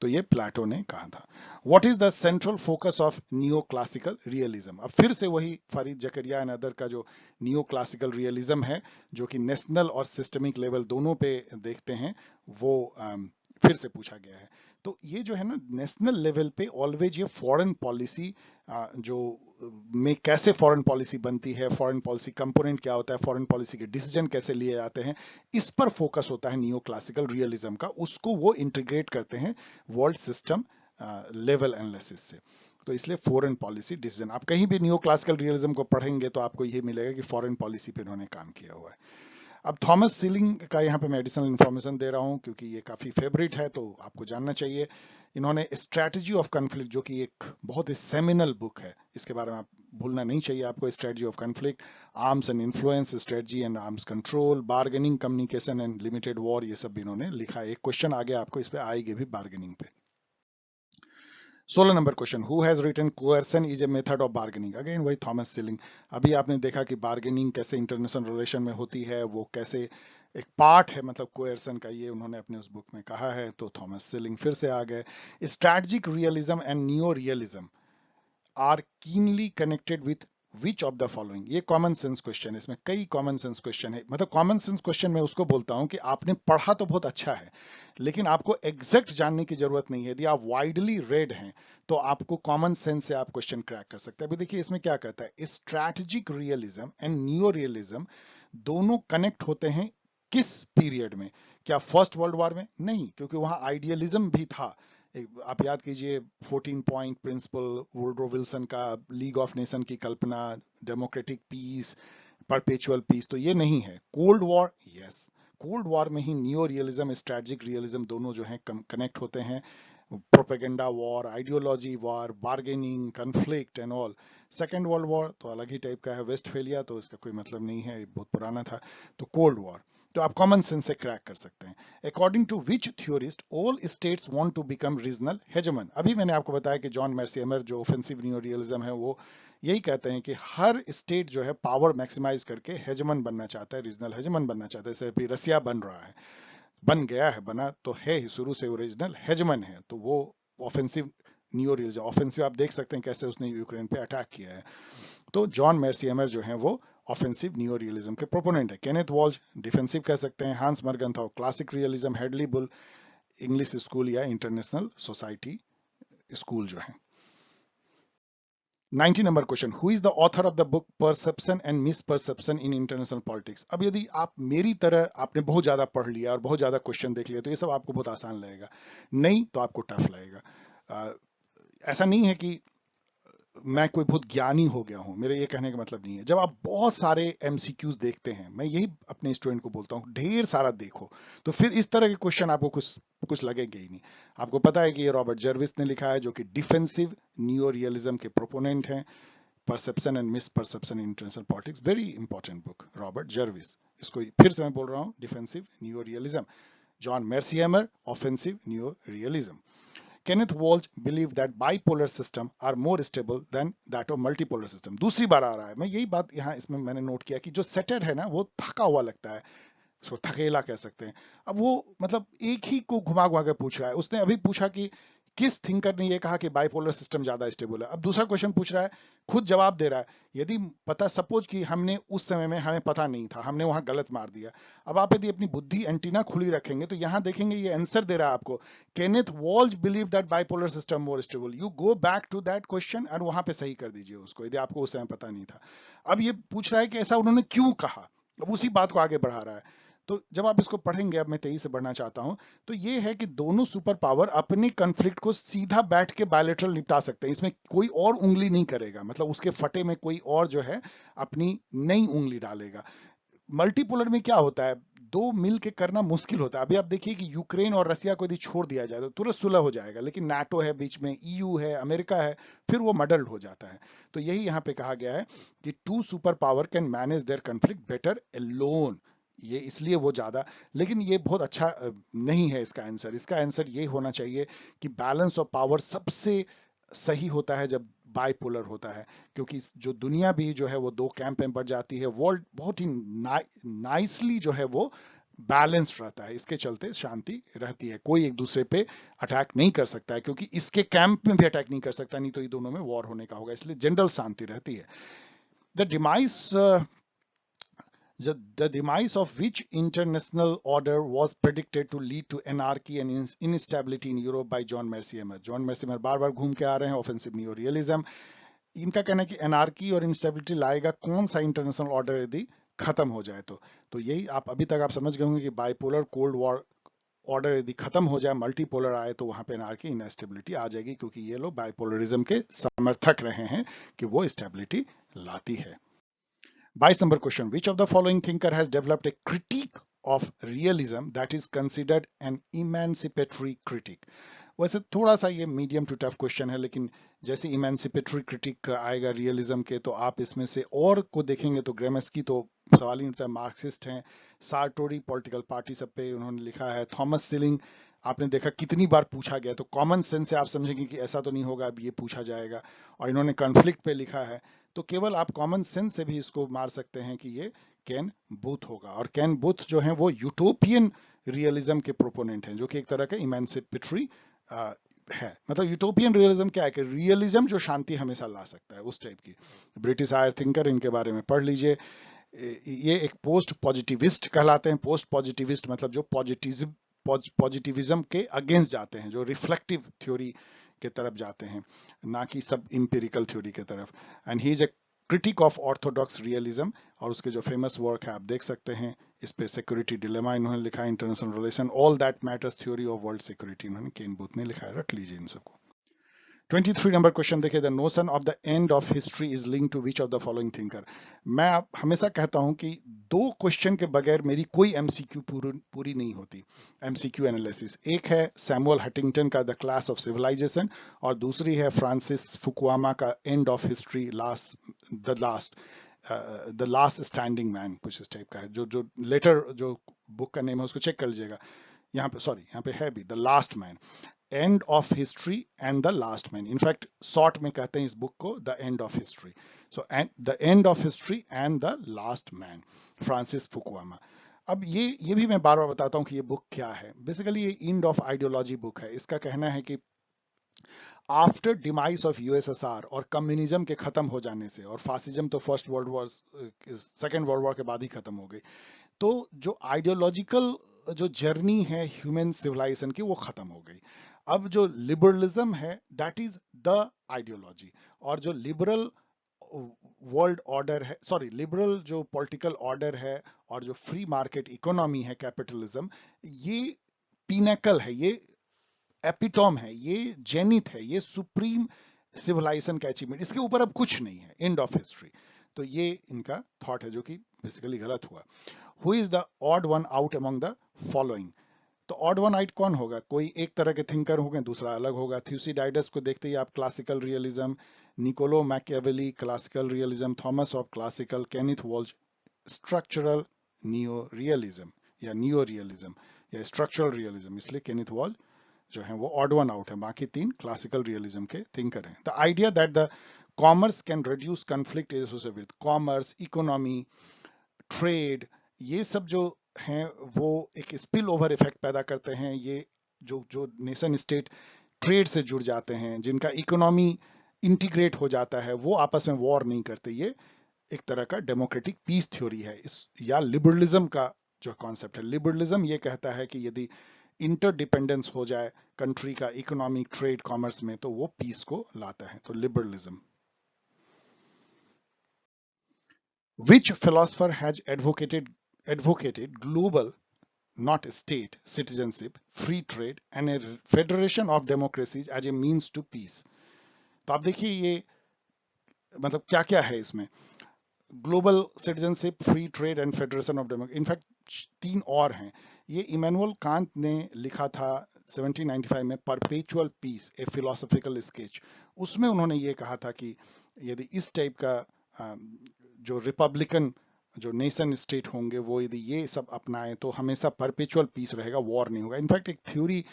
A: तो ये प्लेटो ने कहा था। What is the central focus of neo classical realism? अब फिर से वही फरीद जकरिया एंड अदर का जो नियो क्लासिकल रियलिज्म है, जो कि नेशनल और सिस्टमिक लेवल दोनों पे देखते हैं, वो फिर से पूछा गया है। तो ये जो है ना, नेशनल लेवल पे ऑलवेज ये फॉरेन पॉलिसी जो में कैसे फॉरेन पॉलिसी बनती है, फॉरेन पॉलिसी कंपोनेंट क्या होता है, फॉरेन पॉलिसी के डिसीजन कैसे लिए जाते हैं, इस पर फोकस होता है नियो क्लासिकल रियलिज्म का। उसको वो इंटीग्रेट करते हैं वर्ल्ड सिस्टम लेवल एनालिसिस से। तो इसलिए फॉरेन पॉलिसी डिसीजन, आप कहीं भी नियो क्लासिकल रियलिज्म को पढ़ेंगे तो आपको ये मिलेगा कि फॉरेन पॉलिसी पे इन्होंने काम किया हुआ है। अब थॉमस सिलिंग का यहाँ पे मैं एडिशनल इन्फॉर्मेशन दे रहा हूँ क्योंकि ये काफी फेवरेट है, तो आपको जानना चाहिए। इन्होंने स्ट्रेटजी ऑफ कन्फ्लिक्ट, जो कि एक बहुत ही सेमिनल बुक है, इसके बारे में आप भूलना नहीं चाहिए आपको। Strategy of conflict, arms and influence, strategy and arms control, bargaining, communication and limited war, ये सब भी इन्होंने लिखा है। एक क्वेश्चन आगे आपको इस पे आएगी भी, बार्गेनिंग पे। 16 number question, who has written coercion is a method of bargaining? Again वही थॉमस सिलिंग। अभी आपने देखा कि बार्गेनिंग कैसे इंटरनेशनल रिलेशन में होती है, वो कैसे एक पार्ट है, मतलब कोएर्सन का, ये उन्होंने अपने उस बुक में कहा है। तो थॉमस सिलिंग फिर से आ गए। Strategic realism and neo realism are keenly connected with which of the following? ये कॉमन सेंस क्वेश्चन है, इसमें कई कॉमन सेंस क्वेश्चन है। मतलब कॉमन सेंस क्वेश्चन मैं उसको बोलता हूं कि आपने पढ़ा तो बहुत अच्छा है, लेकिन आपको एग्जैक्ट जानने की जरूरत नहीं है। यदि आप वाइडली रेड हैं तो आपको कॉमन सेंस से आप क्वेश्चन क्रैक कर सकते हैं। अभी देखिए इसमें क्या कहता है, strategic realism and neo realism दोनों कनेक्ट होते हैं किस पीरियड में? क्या फर्स्ट वर्ल्ड वॉर में? नहीं, क्योंकि वहां आइडियलिज्म भी था। आप याद कीजिए 14 पॉइंट प्रिंसिपल, वुडरो विल्सन का लीग ऑफ नेशन की कल्पना, डेमोक्रेटिक पीस, परपेचुअल पीस। तो ये नहीं है। Cold war, yes, cold war में ही नियो रियलिज्म, स्ट्रेटजिक रियलिज्म दोनों जो है कनेक्ट होते हैं। Propaganda war, ideology war, bargaining, conflict and all. Second world war तो अलग ही टाइप का है, वेस्टफेलिया, तो इसका कोई मतलब नहीं है, बहुत पुराना था। तो कोल्ड वॉर तो आप कॉमन सेंस से क्रैक कर सकते हैं। According to which theorist all states want to become regional hegemon? अभी मैंने आपको बताया कि जॉन मैर्सियमर, जो ऑफेंसिव नियो रियलिज्म है, वो यही कहते हैं कि हर स्टेट जो है पावर मैक्सिमाइज करके हेजमन बनना चाहता है, रीजनल हेजमन बनना चाहता है। जैसे अभी रसिया बन रहा है, बन गया है, बना तो है ही, शुरू से ओरिजिनल हेजमन है। तो वो ऑफेंसिव नियो रियलिज्म, ऑफेंसिव आप देख सकते हैं कैसे उसने यूक्रेन पे अटैक किया है। तो जॉन मैर्सियमर जो है वो ऑफेंसिव नियो रियलिज्म के प्रोपोनेंट है। केनेथ वॉल्ज डिफेंसिव कह सकते हैं। Hans Morgenthau classic realism. Hedley Bull English school या इंटरनेशनल सोसाइटी स्कूल जो है। 90 number question, who is the author of the book perception and misperception in international politics? अब यदि आप मेरी तरह आपने बहुत ज्यादा पढ़ लिया और बहुत ज्यादा क्वेश्चन देख लिया तो ये सब आपको बहुत आसान लगेगा, नहीं तो आपको टफ लगेगा। ऐसा नहीं है कि मैं कोई बहुत ज्ञानी हो गया हूं, मेरे ये कहने का मतलब नहीं है। जब आप बहुत सारे एमसीक्यूज देखते हैं, मैं यही अपने स्टूडेंट को बोलता हूं, ढेर सारा देखो, तो फिर इस तरह के क्वेश्चन आपको कुछ कुछ लगेंगे ही नहीं। आपको पता है कि ये रॉबर्ट जर्विस ने लिखा है, जो कि डिफेंसिव नियो रियलिज्म के प्रोपोनेंट हैं। Perception and misperception in international politics, very important book, Robert Jervis. इसको फिर से मैं बोल रहा हूँ, defensive neo realism. John Mearsheimer, offensive neo realism. Kenneth Walsh believed that bipolar system are more stable than that of multipolar system. दूसरी बार आ रहा है, मैं यही बात यहाँ इसमें मैंने नोट किया कि जो सेटर है ना, वो थका हुआ लगता है, उसको थकेला कह सकते हैं। अब वो मतलब एक ही को घुमा घुमा के पूछ रहा है। उसने अभी पूछा कि किस थिंकर ने ये कहा कि बाइपोलर सिस्टम ज्यादा स्टेबल है। अब दूसरा क्वेश्चन पूछ रहा है, खुद जवाब दे रहा है। यदि पता, सपोज कि हमने उस समय में हमें पता नहीं था, हमने वहां गलत मार दिया। अब आप यदि अपनी बुद्धि एंटीना खुली रखेंगे तो यहां देखेंगे ये आंसर दे रहा है आपको, Kenneth Waltz believe that bipolar system more stable. You go back to that question और वहां पे सही कर दीजिए उसको, यदि आपको उस समय पता नहीं था। अब ये पूछ रहा है कि ऐसा उन्होंने क्यों कहा, अब उसी बात को आगे बढ़ा रहा है। तो जब आप इसको पढ़ेंगे, अब मैं तेजी से बढ़ना चाहता हूं, तो ये है कि दोनों सुपर पावर अपने कन्फ्लिक्ट को सीधा बैठ के बायलैटरल निपटा सकते हैं। इसमें कोई और उंगली नहीं करेगा, मतलब उसके फटे में कोई और जो है अपनी नई उंगली डालेगा। मल्टीपोलर में क्या होता है, दो मिल के करना मुश्किल होता है। अभी आप देखिए कि यूक्रेन और रसिया को यदि छोड़ दिया जाए तो तुरंत सुलह हो जाएगा, लेकिन नाटो है बीच में, ईयू है, अमेरिका है, फिर वो मडल्ड हो जाता है। तो यही यहाँ पे कहा गया है कि two super power can manage their conflict better alone. ये इसलिए वो ज्यादा, लेकिन ये बहुत अच्छा नहीं है इसका आंसर। इसका आंसर ये होना चाहिए कि बैलेंस ऑफ पावर सबसे सही होता है जब बाइपोलर होता है, क्योंकि जो दुनिया भी जो है वो दो कैंप में बढ़ जाती है। वर्ल्ड बहुत ही नाइसली जो है वो बैलेंस्ड रहता है, इसके चलते शांति रहती है। कोई एक दूसरे पे अटैक नहीं कर सकता है, क्योंकि इसके कैंप में भी अटैक नहीं कर सकता, नहीं तो ये दोनों में वॉर होने का होगा, इसलिए जनरल शांति रहती है। The demise the demise of which international order was predicted to lead to anarchy and instability in Europe by John Mercier. John Mercier बार बार घूम के आ रहे हैं, ऑफेंसिव नियो रियलिज्म। इनका कहना है कि एनार्की और इंस्टेबिलिटी लाएगा कौन सा इंटरनेशनल ऑर्डर यदि खत्म हो जाए तो यही आप अभी तक आप समझ गए होंगे कि बाइपोलर कोल्ड वॉर ऑर्डर यदि खत्म हो जाए, मल्टीपोलर आए, तो वहां पे एनार्की इनस्टेबिलिटी आ जाएगी, क्योंकि ये लोग बाइपोलरिज्म के समर्थक रहे हैं कि वो स्टेबिलिटी लाती है। 22 number question. Which of the following thinker has developed a critique of realism that is considered an emancipatory critique? वैसे थोड़ा सा ये मीडियम टू टफ क्वेश्चन है, लेकिन जैसे इमेंसिपेटरी क्रिटिक आएगा रियलिज्म के, तो आप इसमें से और को देखेंगे तो ग्रेमस्की तो सवाल ही नहीं उठता, मार्क्सिस्ट हैं। सार्टोरी पॉलिटिकल पार्टी सब पे उन्होंने लिखा है। थॉमस सिलिंग आपने देखा कितनी बार पूछा गया, तो कॉमन सेंस से आप समझेंगे कि ऐसा तो नहीं होगा, अब ये पूछा जाएगा। और इन्होंने कॉन्फ्लिक्ट पे लिखा है, तो केवल आप कॉमन सेंस से भी इसको मार सकते हैं कि ये केन बूथ होगा। और केन बूथ जो है वो यूटोपियन रियलिज्म के प्रोपोनेंट हैं, जो कि एक तरह का इमेंसिपेटरी है। मतलब यूटोपियन रियलिज्म क्या है कि रियलिज्म जो शांति हमेशा ला सकता है, उस टाइप की। ब्रिटिश आयर थिंकर, इनके बारे में पढ़ लीजिए। ये एक पोस्ट पॉजिटिविस्ट कहलाते हैं। पोस्ट पॉजिटिविस्ट मतलब जो पॉजिटिविज्म के अगेंस्ट जाते हैं, जो रिफ्लेक्टिव थ्योरी के तरफ जाते हैं, ना कि सब इंपेरिकल थ्योरी के तरफ। And he is a critic of Orthodox realism, और उसके जो फेमस वर्क है आप देख सकते हैं। इस पे सिक्योरिटी डिलेमा इन्होंने लिखा है, international relation, all that matters, theory of world security, इन्होंने केन बूथ ने लिखा है, रख लीजिए इन सबको। 23 नंबर क्वेश्चन देखिए, the notion of the end of history is link to which of the following thinker. मैं हमेशा कहता हूं कि दो क्वेश्चन के बगैर मेरी कोई एमसीक्यू पूरी नहीं होती, एमसीक्यू एनालिसिस। एक है सैमुअल हंटिंगटन का द क्लास ऑफ सिविलाइजेशन, और दूसरी है फ्रांसिस फुकुआमा का and of history, the last standing man, कुछ इस टाइप का है। जो लेटर जो बुक का नेम है उसको चेक कर लीजिएगा, यहाँ पे सॉरी यहाँ पे है भी the last man, end of history and the last man. In fact short में कहते हैं इस बुक को the end of history. So the end of history and the last man, Francis Fukuyama. अब ये भी मैं बार बार बताता हूं कि ये बुक क्या है। बेसिकली ये एंड ऑफ आइडियोलॉजी बुक है। इसका कहना है कि आफ्टर डिमाइस ऑफ यूएसएसआर और कम्युनिज्म के खत्म हो जाने से, और फासिज्म तो सेकेंड वर्ल्ड वॉर के बाद ही खत्म हो गई, तो जो आइडियोलॉजिकल जो जर्नी है ह्यूमन सिविलाइजेशन की वो खत्म हो गई। अब जो लिबरलिज्म है दैट इज द आइडियोलॉजी, और जो लिबरल वर्ल्ड ऑर्डर है, सॉरी लिबरल जो पॉलिटिकल ऑर्डर है, और जो फ्री मार्केट इकोनॉमी है, कैपिटलिज्म, ये पिनेकल है, ये एपिटॉम है, ये जेनिथ है, ये सुप्रीम सिविलाइजेशन का अचीवमेंट, इसके ऊपर अब कुछ नहीं है, एंड ऑफ हिस्ट्री। तो ये इनका थॉट है जो कि बेसिकली गलत हुआ। Who is the odd one out among the following? तो ऑड वन आउट कौन होगा? कोई एक तरह के थिंकर होंगे, दूसरा अलग होगा। थ्यूसिडाइडस को देखते ही आप classical realism, Niccolo Machiavelli classical realism, Thomas Hobbes classical, Kenneth Waltz structural neo realism या नियो रियलिज्म या स्ट्रक्चरल रियलिज्म, इसलिए केनिथ वॉल्ज जो है वो ऑड वन आउट है, बाकी तीन क्लासिकल रियलिज्म के थिंकर हैं। The idea that the commerce can reduce conflict is associated with commerce, economy, trade, ये सब जो हैं वो एक स्पिल ओवर इफेक्ट पैदा करते हैं। ये जो जो नेशन स्टेट ट्रेड से जुड़ जाते हैं, जिनका इकोनॉमी इंटीग्रेट हो जाता है, वो आपस में वॉर नहीं करते। ये एक तरह का डेमोक्रेटिक पीस थ्योरी है इस, या लिबरलिज्म का जो कॉन्सेप्ट है। लिबरलिज्म ये कहता है कि यदि इंटरडिपेंडेंस हो जाए कंट्री का इकोनॉमिक, ट्रेड, कॉमर्स में, तो वो पीस को लाता है। तो liberalism. Which philosopher has advocated global, not state, citizenship, free trade and a federation of democracies as a means to peace? तो आप देखिए ये मतलब क्या क्या है इसमें। Global citizenship, free trade and federation of democracy, in fact तीन और हैं। ये इमैनुअल कांत ने लिखा था 1795 में, परपेचुअल पीस ए फिलोसॉफिकल स्केच। उसमें उन्होंने ये कहा था कि यदि इस टाइप का जो रिपब्लिकन जो नेशन स्टेट होंगे, वो यदि ये सब अपनाएं तो हमेशा परपेचुअल पीस रहेगा, वॉर नहीं होगा। इनफैक्ट एक थ्योरी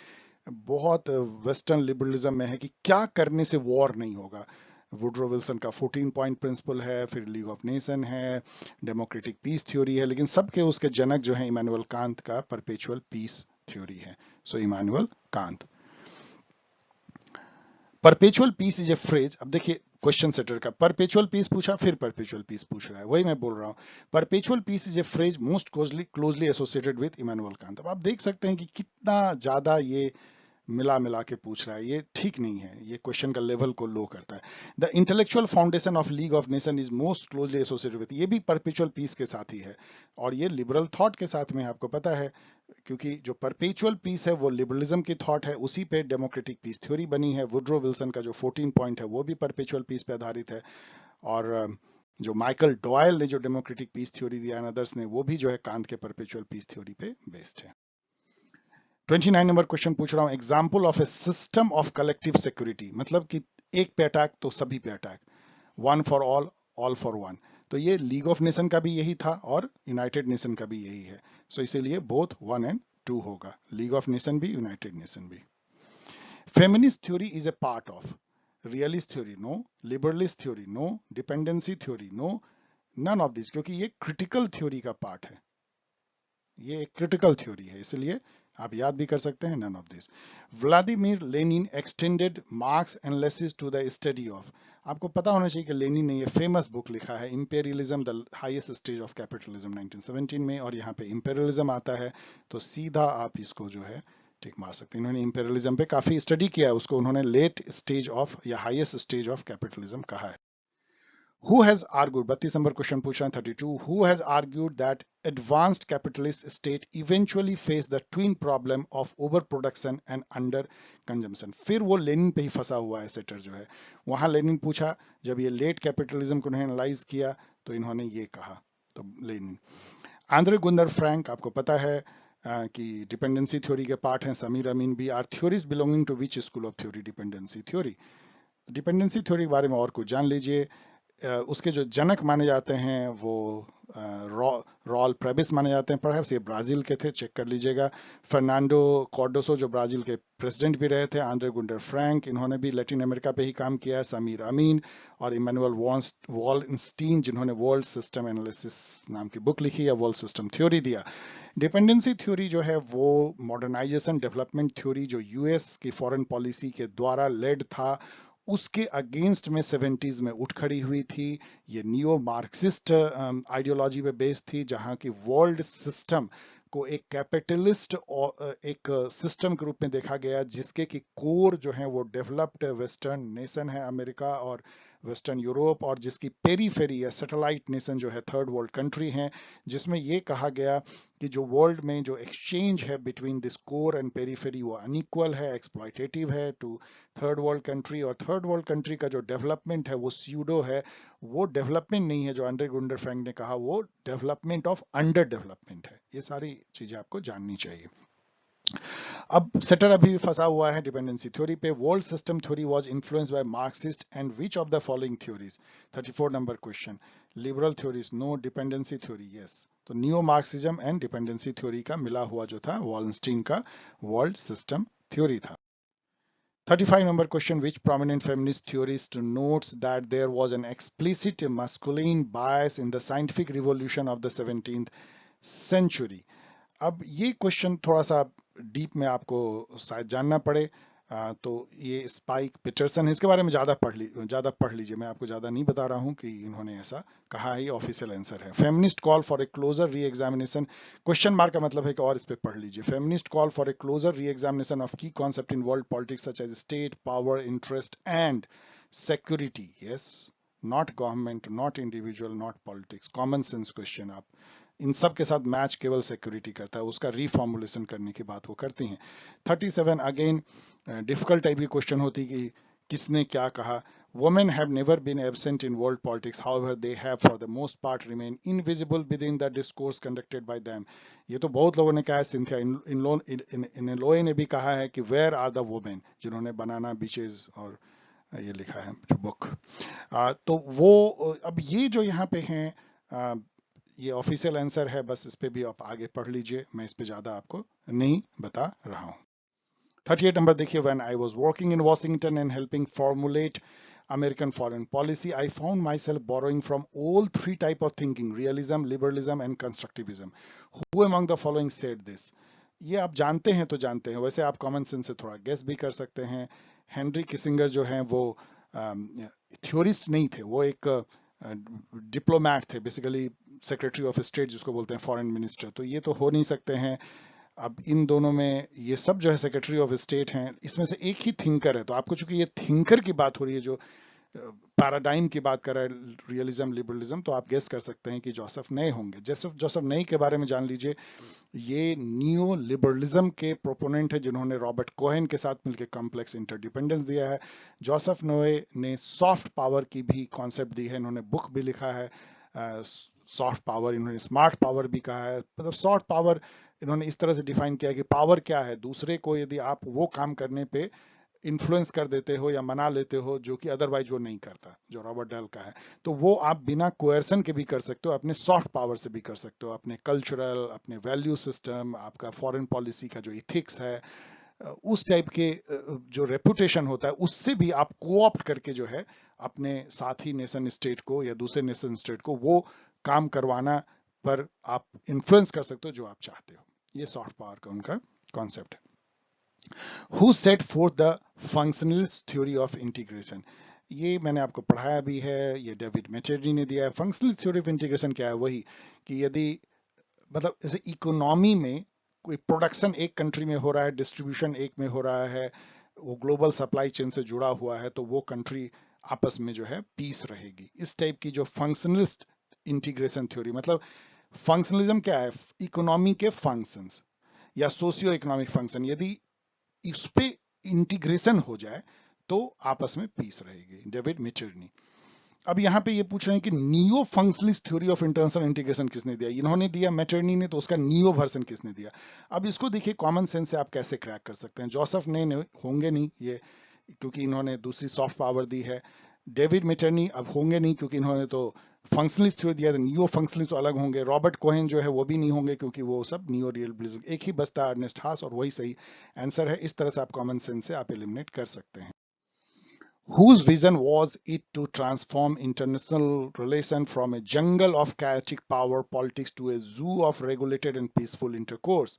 A: बहुत वेस्टर्न लिबरलिज्म में है कि क्या करने से वॉर नहीं होगा। वुड्रो विल्सन का 14 पॉइंट प्रिंसिपल है, फिर लीग ऑफ नेशन है, डेमोक्रेटिक पीस थ्योरी है, लेकिन सबके उसके जनक जो है इमैनुअल कांत का परपेचुअल पीस थ्योरी है। So Immanuel Kant. Perpetual peace is a phrase. अब देखिए क्वेश्चन सेटर का परपेचुअल पीस पूछा, फिर परपेचुअल पीस पूछ रहा है, वही मैं बोल रहा हूं। Perpetual peace is a phrase most closely associated with Immanuel Kant. अब आप देख सकते हैं कि कितना ज्यादा ये मिला मिला के पूछ रहा है, ये ठीक नहीं है, ये क्वेश्चन का लेवल को लो करता है। The intellectual foundation of league of nation is most closely associated with, ये भी परपेचुअल पीस के साथ ही है, और ये लिबरल थॉट के साथ में, आपको पता है, क्योंकि जो परपेचुअल पीस है वो लिबरलिज्म की थॉट है, उसी पे डेमोक्रेटिक पीस थ्योरी बनी है। वुड्रो विल्सन का जो 14 पॉइंट है वो भी परपेचुअल पीस पे आधारित है, और जो माइकल डॉयल ने जो डेमोक्रेटिक पीस थ्योरी दिया एंड अदर्स ने, वो भी जो है कांत के परपेचुअल पीस थ्योरी पे बेस्ड है। 29 नंबर क्वेश्चन पूछ रहा हूं, example of A system of collective security, मतलब कि एक पे अटैक तो सभी पे attack, one for all for one. तो ये लीग ऑफ नेशन का भी यही था और यूनाइटेड नेशन का भी यही है। सो इसीलिए बोथ 1 and 2 होगा, लीग ऑफ नेशन भी, यूनाइटेड नेशन भी। Feminist theory is a part of, realist theory no, liberalist theory no, dependency theory no, none of this, क्योंकि ये क्रिटिकल थ्योरी का पार्ट है, ये एक क्रिटिकल थ्योरी है, इसलिए आप याद भी कर सकते हैं, none of this. Vladimir Lenin extended Marx analysis to the study of, आपको पता होना चाहिए कि लेनिन ने ये फेमस बुक लिखा है, imperialism the highest stage of capitalism, 1917 में, और यहाँ पे इंपेरियलिज्म आता है, तो सीधा आप इसको जो है टिक मार सकते हैं। इन्होंने इंपेरियलिज्म पे काफी स्टडी किया है, उसको उन्होंने लेट स्टेज ऑफ या हाईएस्ट स्टेज ऑफ कैपिटलिज्म कहा है। Who has argued, 32 number question पूछ रहे हैं, 32, who has argued that advanced capitalist state eventually face the twin problem of overproduction and under consumption? फिर वो लेनिन पे ही फंसा हुआ है सेटर जो है, वहां लेनिन पूछा, जब ये लेट कैपिटलिज्म को उन्होंने एनालाइज किया तो इन्होंने ये कहा, तो लेनिन। आंद्रे गुंडर फ्रैंक, आपको पता है कि डिपेंडेंसी थ्योरी के पार्ट हैं, समीर अमीन भी। Are theories belonging to which school of theory? Dependency theory. Dependency theory के बारे में और कुछ जान लीजिए। उसके जो जनक माने जाते हैं वो रॉल प्रेबिस माने जाते हैं, परहैप्स ये ब्राजील के थे, चेक कर लीजिएगा। फर्नांडो कार्डोसो जो ब्राजील के प्रेसिडेंट भी रहे थे। आंद्रे गुंडर फ्रैंक, इन्होंने भी लैटिन अमेरिका पे ही काम किया है। समीर अमीन और इमैनुअल वॉलस्टीन, जिन्होंने वर्ल्ड सिस्टम एनालिसिस नाम की बुक लिखी है, वर्ल्ड सिस्टम थ्योरी दिया। डिपेंडेंसी थ्योरी जो है वो मॉडर्नाइजेशन डेवलपमेंट थ्योरी जो यूएस की फॉरेन पॉलिसी के द्वारा लेड था, उसके अगेंस्ट में 70s में उठ खड़ी हुई थी। ये नियो मार्क्सिस्ट आइडियोलॉजी पे बेस्ड थी, जहां की वर्ल्ड सिस्टम को एक कैपिटलिस्ट एक सिस्टम के रूप में देखा गया, जिसके की कोर जो है वो डेवलप्ड वेस्टर्न नेशन है, अमेरिका और वेस्टर्न यूरोप और जिसकी पेरीफेरी या सैटेलाइट नेशन जो है थर्ड वर्ल्ड कंट्री हैं, जिसमें ये कहा गया कि जो वर्ल्ड में जो एक्सचेंज है between this core and periphery वो अनइक्वल है, एक्सप्लॉयटेटिव है टू थर्ड वर्ल्ड कंट्री, और थर्ड वर्ल्ड कंट्री का जो डेवलपमेंट है वो स्यूडो है, वो डेवलपमेंट नहीं है जो अंडर गुंडर फ्रैंक ने कहा, वो डेवलपमेंट ऑफ अंडर डेवलपमेंट है। ये सारी चीजें आपको जाननी चाहिए। अब सेटर अभी भी फंसा हुआ है डिपेंडेंसी थ्योरी पे। World system theory was influenced by Marxist and which of the following theories. 34 number question. Liberal theories no, dependency theory yes. तो neo Marxism and dependency theory का मिला हुआ जो था वॉलस्टीन का वर्ल्ड सिस्टम थ्योरी था। 35 number question. Which prominent feminist theorist notes that there was an explicit masculine bias in the scientific revolution of the 17th century? अब ये question थोड़ा सा डीप में आपको शायद जानना पड़े, तो ये स्पाइक पीटरसन है, इसके बारे में ज्यादा पढ़ लीजिए। मैं आपको ज्यादा नहीं बता रहा हूं कि इन्होंने ऐसा कहा है, ये ऑफिशियल आंसर है। Feminist call for a closer re examination, question mark का मतलब है कि और इस पे पढ़ लीजिए। Feminist call for a closer re examination of की concept in world politics such as state power interest and security. Yes, not government, not individual, not politics. Common sense question. आप इन सब के साथ मैच केवल सिक्योरिटी करता है, उसका रीफॉर्मुलेशन करने की बात वो करती हैं। 37 अगेन डिफिकल्ट टाइप की क्वेश्चन होती कि किसने क्या कहा। Women have never been absent in world politics, however they have for the most part remained invisible within the discourse conducted by them. ये तो बहुत लोगों ने कहा है। सिंथिया इनलोए ने भी कहा है कि where are the women, जिन्होंने बनाना बीचेस और ये लिखा है जो बुक। तो वो अब ये जो यहाँ पे हैं, ये ऑफिशियल आंसर है, बस इस पे भी आप आगे पढ़ लीजिए, मैं इस पे ज्यादा आपको नहीं बता रहा हूं। 38 नंबर देखिए। When I was working in Washington and helping formulate American foreign policy, I found myself borrowing from all three type of thinking: realism, liberalism and constructivism. Who among the following said this? ये आप जानते हैं तो जानते हैं, वैसे आप common sense से थोड़ा गेस भी कर सकते हैं। हेनरी किसिंगर जो हैं वो थ्योरिस्ट नहीं थे, वो एक डिप्लोमैट थे, बेसिकली सेक्रेटरी ऑफ स्टेट जिसको बोलते हैं, फॉरेन मिनिस्टर। तो ये तो हो नहीं सकते हैं। अब इन दोनों में ये सब जो है सेक्रेटरी ऑफ स्टेट हैं, इसमें से एक ही थिंकर है। तो आपको चूंकि ये थिंकर की बात हो रही है, जो पैराडाइम की बात कर रहा है, रियलिज्म लिबरलिज्म, तो आप गेस कर सकते हैं कि जोसेफ नए होंगे। जोसेफ नए के बारे में जान लीजिए। ये नियो लिबरलिज्म के प्रोपोनेंट है, जिन्होंने रॉबर्ट कोहेन के साथ मिलकर कॉम्प्लेक्स इंटरडिपेंडेंस दिया है। जोसेफ नोए ने सॉफ्ट पावर की भी कॉन्सेप्ट दी है, इन्होंने बुक भी लिखा है सॉफ्ट पावर। इन्होंने स्मार्ट पावर भी कहा है। मतलब सॉफ्ट पावर इन्होंने इस तरह से डिफाइन किया कि पावर क्या है, दूसरे को यदि आप वो काम करने पे इन्फ्लुएंस कर देते हो या मना लेते हो जो कि अदरवाइज वो नहीं करता, जो रॉबर्ट डेल का है, तो वो आप बिना कोएर्सन के भी कर सकते हो, अपने सॉफ्ट पावर से भी कर सकते हो, अपने कल्चरल, अपने वैल्यू सिस्टम, आपका फॉरेन पॉलिसी का जो इथिक्स है, उस टाइप के जो रेपुटेशन होता है, उससे भी आप कोऑप्ट करके जो है अपने साथी नेशन स्टेट को या दूसरे नेशन स्टेट को वो काम करवाना पर आप इन्फ्लुएंस कर सकते हो जो आप चाहते हो। ये सॉफ्ट पावर का उनका कॉन्सेप्ट है। Who set forth the functionalist theory of integration? ये मैंने आपको पढ़ाया भी है, ये डेविड मेटेडी ने दिया है। फंक्शनल थ्योरी ऑफ इंटीग्रेशन क्या है? वही कि यदि मतलब जैसे इकोनॉमी में कोई प्रोडक्शन एक कंट्री में हो रहा है, डिस्ट्रीब्यूशन एक में हो रहा है, वो ग्लोबल सप्लाई चेन से जुड़ा हुआ है, तो वो कंट्री आपस में जो है पीस रहेगी। इस टाइप की जो फंक्शनलिस्ट इंटीग्रेशन थ्योरी, मतलब फंक्शनलिज्म क्या है? इकोनॉमी के फंक्शंस या सोशियो इकोनॉमिक फंक्शन, यदि इस पे इंटीग्रेशन हो जाए तो आपस में पीस रहेगी। डेविड मेटरनी। अब यहां पे ये पूछ रहे हैं कि neo functionalist theory of international integration किसने दिया? इन्होंने दिया, मेटरनी ने, तो उसका नियो वर्जन किसने दिया? अब इसको देखिए कॉमन सेंस से आप कैसे क्रैक कर सकते हैं। जोसेफ ने होंगे नहीं ये, क्योंकि इन्होंने दूसरी सॉफ्ट पावर दी है। डेविड मेटरनी अब होंगे नहीं, क्योंकि इन्होंने तो फंक्शनलिस्ट थ्योरी दिया, नियो फंक्शनलिस्ट तो अलग होंगे। रॉबर्ट कोहेन जो है वो भी नहीं होंगे, क्योंकि वो सब नियो रियलिज्म। एक ही बचता है, अर्नेस्ट हास, और वही सही आंसर है। इस तरह से आप कॉमन सेंस से आप एलिमिनेट कर सकते हैं। Whose vision was it to transform international relation from a jungle of chaotic power politics to a zoo of regulated and peaceful intercourse?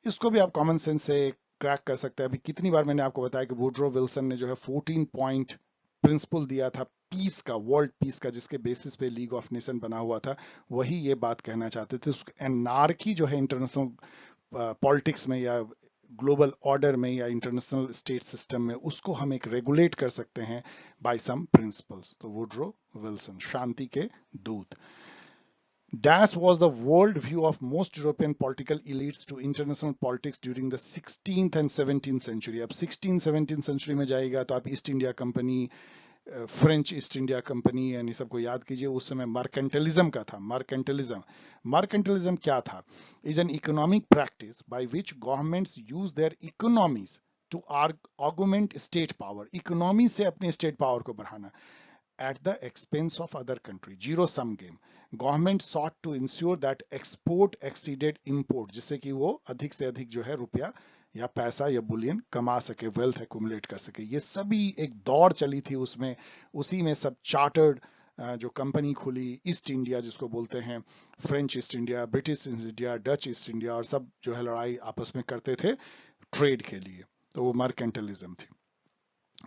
A: इसको भी आप कॉमन सेंस से क्रैक कर सकते हैं। अभी कितनी बार मैंने आपको बताया कि वुड्रो विल्सन ने जो है 14 पॉइंट प्रिंसिपल दिया था पीस का, वर्ल्ड पीस का, जिसके बेसिस पे लीग ऑफ नेशन बना हुआ था। वही ये बात कहना चाहते थे। एनार्की जो है इंटरनेशनल पॉलिटिक्स में या ग्लोबल ऑर्डर में या इंटरनेशनल स्टेट सिस्टम में, उसको हम एक रेगुलेट कर सकते हैं बाय सम प्रिंसिपल्स। तो वुड्रो विल्सन, शांति के दूत। Dash was the world view of most European political elites to international politics during the 16th and 17th century. अब 16th 17th century में जाएगा तो आप east India company, French east India company यानी सबको याद कीजिए। उस समय मर्केंटलिज्म का था। मर्केंटलिज्म क्या था? Is an economic practice by which governments use their economies to augment state power. Economy से अपने स्टेट पावर को बढ़ाना at the expense of other country, zero sum game. Government sought to ensure that export exceeded import, जिससे कि वो अधिक से अधिक जो है रुपया या पैसा या बुलियन कमा सके, वेल्थ एक्युमुलेट कर सके। ये सभी एक दौड़ चली थी उसमें। उसी में सब चार्टर्ड जो कंपनी खुली, ईस्ट इंडिया जिसको बोलते हैं, French east India, British east India, Dutch east India, और सब जो है लड़ाई आपस में करते थे ट्रेड के लिए। तो वो मर्केंटलिज्म थी।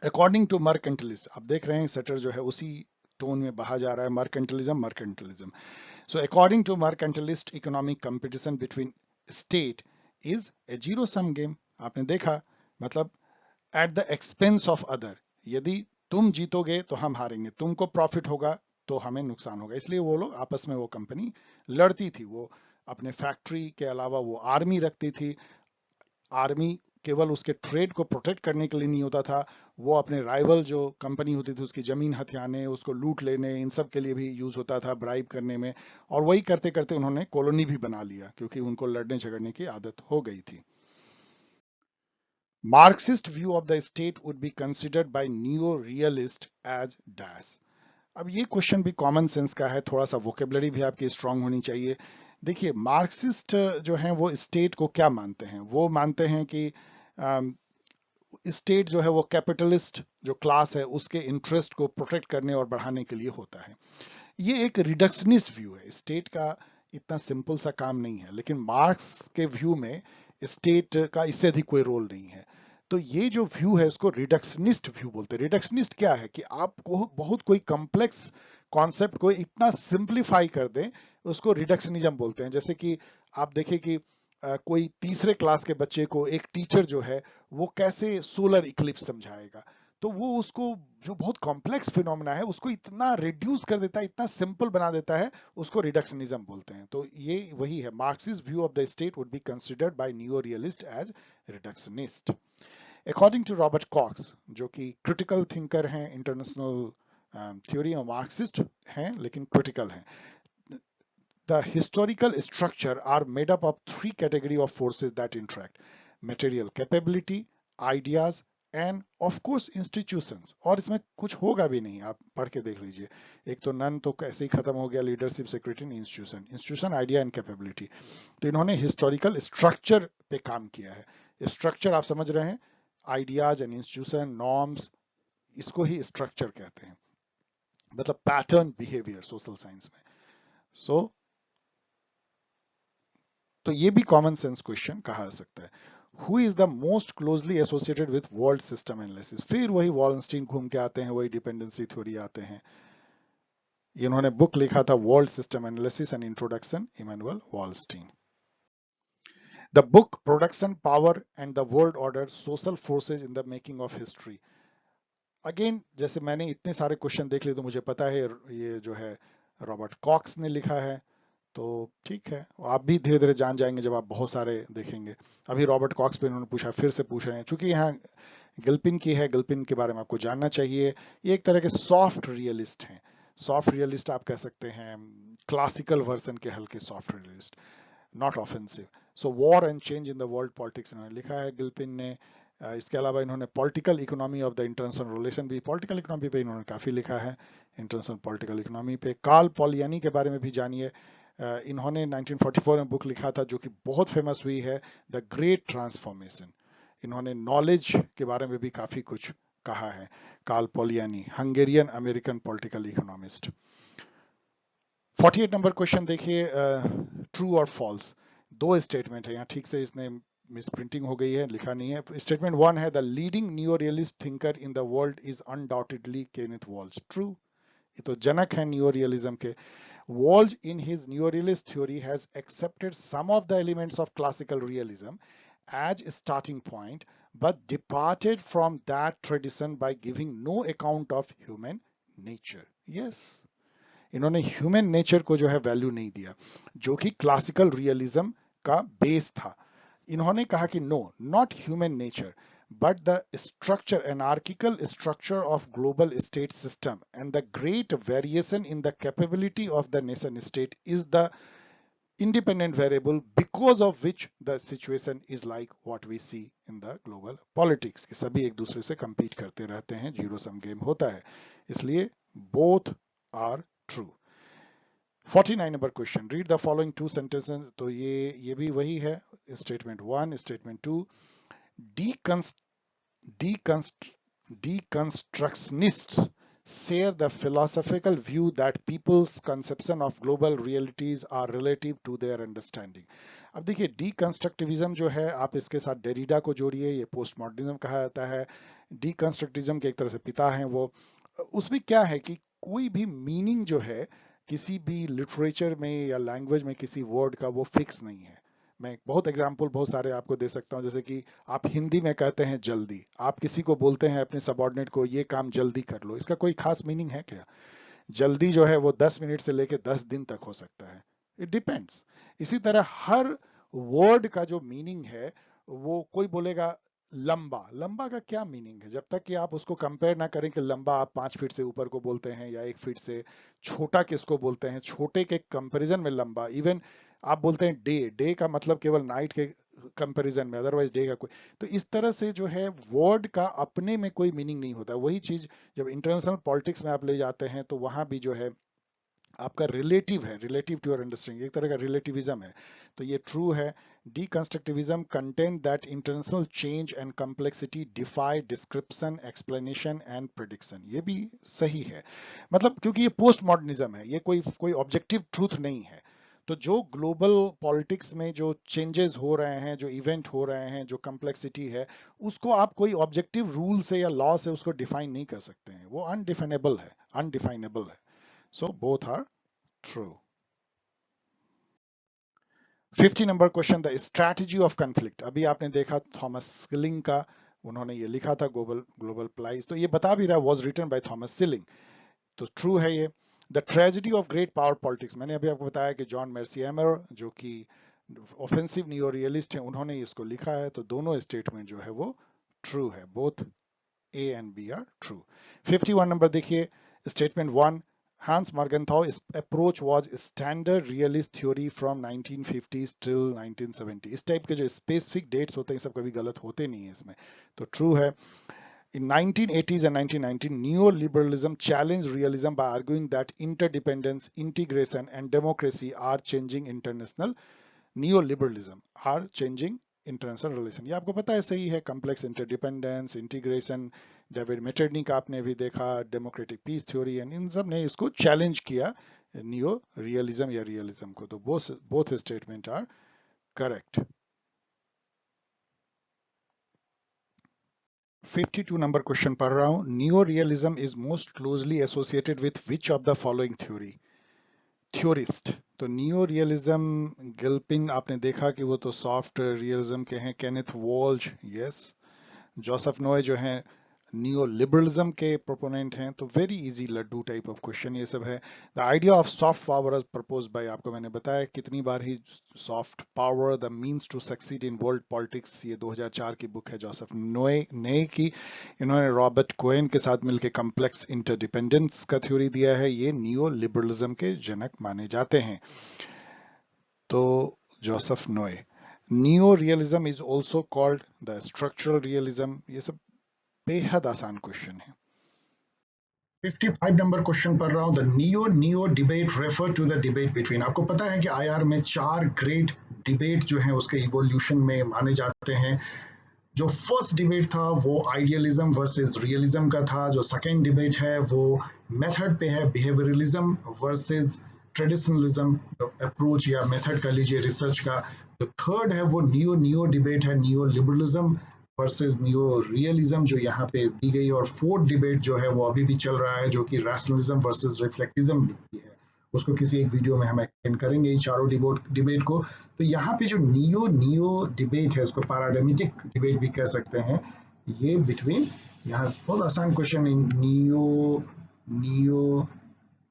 A: अकॉर्डिंग टू मर्केंटलिस्ट, आप देख रहे हैं सेटर जो है उसी टोन में बहा जा रहा है, mercantilism. So according to mercantilist, economic competition between state is a zero sum game. आपने देखा, मतलब at the expense of other. यदि तुम जीतोगे तो हम हारेंगे, तुमको प्रॉफिट होगा तो हमें नुकसान होगा। इसलिए वो लोग आपस में, वो कंपनी लड़ती थी। वो अपने फैक्ट्री के अलावा वो आर्मी रखती थी। आर्मी केवल उसके ट्रेड को प्रोटेक्ट करने के लिए नहीं होता था, वो अपने राइवल जो कंपनी होती थी उसकी जमीन हथियाने, उसको लूट लेने, इन सब के लिए भी यूज होता था, ब्राइब करने में। और वही करते करते उन्होंने कॉलोनी भी बना लिया, क्योंकि उनको लड़ने झगड़ने की आदत हो गई थी। Marxist view of the state would be considered by new realist as dash. अब ये क्वेश्चन भी कॉमन सेंस का है, थोड़ा सा वोकेबलरी भी आपकी स्ट्रांग होनी चाहिए। देखिए, मार्क्सिस्ट जो हैं वो स्टेट को क्या मानते हैं? वो मानते हैं कि स्टेट जो है वो कैपिटलिस्ट जो क्लास है उसके इंटरेस्ट को प्रोटेक्ट करने और बढ़ाने के लिए होता है। ये एक रिडक्शनिस्ट व्यू है। स्टेट का इतना सिंपल सा काम नहीं है, लेकिन मार्क्स के व्यू में स्टेट का इससे अधिक कोई रोल नहीं है। तो ये जो व्यू है उसको रिडक्शनिस्ट व्यू बोलते हैं। रिडक्शनिस्ट क्या है कि आपको बहुत कोई कॉम्प्लेक्स कॉन्सेप्ट को इतना सिंप्लीफाई कर दें, उसको रिडक्शनिज्म बोलते हैं। जैसे कि आप देखें कि कोई तीसरे क्लास के बच्चे को एक टीचर जो है वो कैसे सोलर इक्लिप्स समझाएगा, तो वो उसको जो बहुत कॉम्प्लेक्स फिनोमेना है उसको इतना रिड्यूस कर देता है, इतना सिंपल बना देता है, उसको रिडक्शनिज्म बोलते हैं। तो ये वही है, Marxist view of the state would be considered by new realist as reductionist. According to Robert Cox, जो कि क्रिटिकल थिंकर हैं, इंटरनेशनल थ्योरी और मार्क्सिस्ट हैं लेकिन क्रिटिकल हैं, the historical structure are made up of three categories of forces that interact: material capability, ideas and of course institutions। और इसमें कुछ होगा भी नहीं, आप पढ़ के देख लीजिए। एक तो नन तो कैसे ही खत्म हो गया, leadership, secretary, institution, idea and capability. तो इन्होंने हिस्टोरिकल स्ट्रक्चर पे काम किया है। स्ट्रक्चर आप समझ रहे हैं, आइडियाज एंड इंस्टीट्यूशन, नॉर्म्स, इसको ही स्ट्रक्चर कहते हैं, मतलब पैटर्न बिहेवियर सोशल साइंस में। सो तो ये भी कॉमन सेंस क्वेश्चन कहा जा सकता है। Who is the most closely associated with world system analysis? फिर वही वॉलस्टीन घूम के आते हैं, वही डिपेंडेंसी थ्योरी आते हैं। इन्होंने बुक लिखा था world system analysis and introduction, Immanuel Wallerstein. The book production power and the world order, social forces in the making of history. Again, जैसे मैंने इतने सारे क्वेश्चन देख लिए तो मुझे पता है ये जो है रॉबर्ट कॉक्स ने लिखा है, तो ठीक है, आप भी धीरे धीरे जान जाएंगे जब आप बहुत सारे देखेंगे। अभी रॉबर्ट कॉक्स पे इन्होंने पूछा, फिर से पूछ रहे हैं, चूंकि यहाँ गिल्पिन की है, गिल्पिन के बारे में आपको जानना चाहिए। ये एक तरह के सॉफ्ट रियलिस्ट हैं। सॉफ्ट रियलिस्ट आप कह सकते हैं, क्लासिकल वर्जन के हल्के soft realist, not offensive. So war and change in the world politics इन्होंने लिखा है गिल्पिन ने। इसके अलावा इन्होंने political economy of the international relation भी, पॉलिटिकल इकोनॉमी पे इन्होंने काफी लिखा है, इंटरनेशनल पॉलिटिकल इकोनॉमी पे। कार्ल पॉलियानी के बारे में भी जानिए। इन्होंने 1944 में बुक लिखा था जो कि बहुत फेमस हुई है, द ग्रेट ट्रांसफॉर्मेशन। इन्होंने नॉलेज के बारे में भी काफी कुछ कहा है। Karl Polanyi, Hungarian American political economist. 48 number question देखिए, ट्रू और फॉल्स। दो स्टेटमेंट है यहाँ, ठीक से इसने मिस प्रिंटिंग हो गई है, लिखा नहीं है। स्टेटमेंट 1 है, the leading new realist thinker in the world is undoubtedly Kenneth Waltz. True, ये तो जनक है न्यू रियलिज्म के। Walsh, in his neorealist theory, has accepted some of the elements of classical realism as a starting point but departed from that tradition by giving no account of human nature. Yes, इन्होंने human nature को जो है value नहीं दिया, जो कि classical realism का base था. इन्होंने कहा कि no, not human nature but the structure, anarchical structure of global state system and the great variation in the capability of the nation state is the independent variable because of which the situation is like what we see in the global politics, कि सभी एक दूसरे से compete करते रहते हैं, zero sum game होता है, इसलिए both are true. 49 number question, read the following two sentences. तो ये भी वही है, statement 1, statement 2. Deconstructionists share the philosophical view that people's conception of global realities are relative to their understanding. अब देखिए, deconstructivism जो है, आप इसके साथ डेरिडा को जोड़िए, ये पोस्ट मॉडर्निज्म कहा जाता है. deconstructivism के एक तरह से पिता हैं वो. उसमें क्या है कि कोई भी मीनिंग जो है किसी भी लिटरेचर में या लैंग्वेज में किसी वर्ड का, वो फिक्स नहीं है. मैं बहुत एग्जाम्पल बहुत सारे आपको दे सकता हूं, जैसे कि आप हिंदी में कहते हैं जल्दी, आप किसी को बोलते हैं अपने सबऑर्डिनेट को ये काम जल्दी कर लो, इसका कोई खास मीनिंग है क्या? जल्दी जो है वो 10 मिनट से लेके 10 दिन तक हो सकता है, इट डिपेंड्स. इसी तरह हर वर्ड का जो मीनिंग है, वो कोई बोलेगा लंबा, लंबा का क्या मीनिंग है, जब तक कि आप उसको कंपेयर ना करें कि लंबा आप 5 फीट से ऊपर को बोलते हैं या 1 फीट से. छोटा किसको बोलते हैं, छोटे के कंपैरिजन में लंबा. इवन आप बोलते हैं डे, डे का मतलब केवल नाइट के कंपैरिजन में, अदरवाइज डे का कोई. तो इस तरह से जो है वर्ड का अपने में कोई मीनिंग नहीं होता. वही चीज जब इंटरनेशनल पॉलिटिक्स में आप ले जाते हैं, तो वहां भी जो है आपका रिलेटिव है, रिलेटिव टू योर अंडरस्टैंडिंग, एक तरह का रिलेटिविज्म है. तो ये ट्रू है. Deconstructivism contend that international change and complexity defy description, explanation and prediction. ये भी सही है, मतलब क्योंकि ये पोस्ट मॉडर्निज्म है, ये कोई ऑब्जेक्टिव ट्रूथ नहीं है. तो जो ग्लोबल पॉलिटिक्स में जो चेंजेस हो रहे हैं, जो इवेंट हो रहे हैं, जो कम्प्लेक्सिटी है, उसको आप कोई ऑब्जेक्टिव रूल से या लॉ से उसको डिफाइन नहीं कर सकते हैं, वो अनडिफाइनेबल है, अनडिफाइनेबल है. So both are true. 50 number question, the strategy of conflict. अभी आपने देखा थॉमस सिलिंग का, उन्होंने ये लिखा था ग्लोबल प्राइज, तो ये बता भी रहा was written by Thomas ceiling, तो ट्रू है ये. The tragedy of great power politics, मैंने अभी आपको बताया कि जॉन मेर्सियमर जो कि ऑफेंसिव नियो रियलिस्ट हैं, उन्होंने इसको लिखा है. तो दोनों स्टेटमेंट जो है वो ट्रू है, both A and B are true. 51 number देखिए, statement 1, Hans Morgenthau's approach was standard realist theory from 1950s till 1970. इस टाइप के जो स्पेसिफिक डेट्स होते हैं सब कभी गलत होते नहीं है इसमें, तो ट्रू है. In 1980s and 1990, neoliberalism challenged realism by arguing that interdependence, integration and democracy are changing international. Neoliberalism are changing international relation. ये आपको पता है, सही है. Complex interdependence, integration, David Mitrany का आपने भी देखा, डेमोक्रेटिक पीस थ्योरी, एंड इन सब ने इसको चैलेंज किया नियो रियलिज्म या रियलिज्म को. तो both statement are correct. 52 number question पढ़ रहा हूं. Neo realism is most closely associated with which of the following theorist. तो नियो रियलिज्म, गिल्पिन आपने देखा कि वो तो सॉफ्ट रियलिज्म के हैं. Kenneth Waltz, yes. जोसेफ नोए जो हैं नियो लिबरलिज्म के प्रोपोनेंट हैं. तो very easy laddu type of question ये सब है. The idea of soft power propose by, आपको मैंने बताया कितनी बार ही, soft power the means to succeed in world politics. ये 2004 की बुक है जोसेफ नोए की. इन्होंने रॉबर्ट कोहेन के साथ मिलकर कॉम्प्लेक्स इंटरडिपेंडेंस का थ्योरी दिया है. ये नियो लिबरलिज्म के जनक माने जाते हैं. तो जोसेफ नोए. Neo realism is also called the structural realism. ये सब बेहद आसान क्वेश्चन है. 55 नंबर क्वेश्चन पढ़ रहा हूं. The neo debate refer to the debate between. आपको पता है कि आईआर में 4 ग्रेट डिबेट जो है उसके इवोल्यूशन में माने जाते हैं. जो फर्स्ट डिबेट था वो आइडियलिज्म वर्सेस रियलिज्म का था. जो सेकंड डिबेट है वो मेथड पे है, बिहेवियरलिज्म वर्सेस ट्रेडिशनलिज्म अप्रोच या मेथड कर लीजिए रिसर्च का. जो थर्ड है वो नियो डिबेट है, neo liberalism versus neo realism जो यहाँ पे दी गई. और फोर्थ डिबेट जो है वो अभी भी चल रहा है, जो कि रैशनलिज्म वर्सेस रिफ्लेक्टिज्म लिखती है.
B: उसको किसी एक वीडियो में हम एक्सप्लेन करेंगे इन चारों डिबेट को। तो यहाँ पे जो नियो नियो डिबेट है, उसको पैराडाइमेटिक डिबेट भी कह सकते हैं, ये बिटवीन, यहाँ बहुत आसान question, in neo neo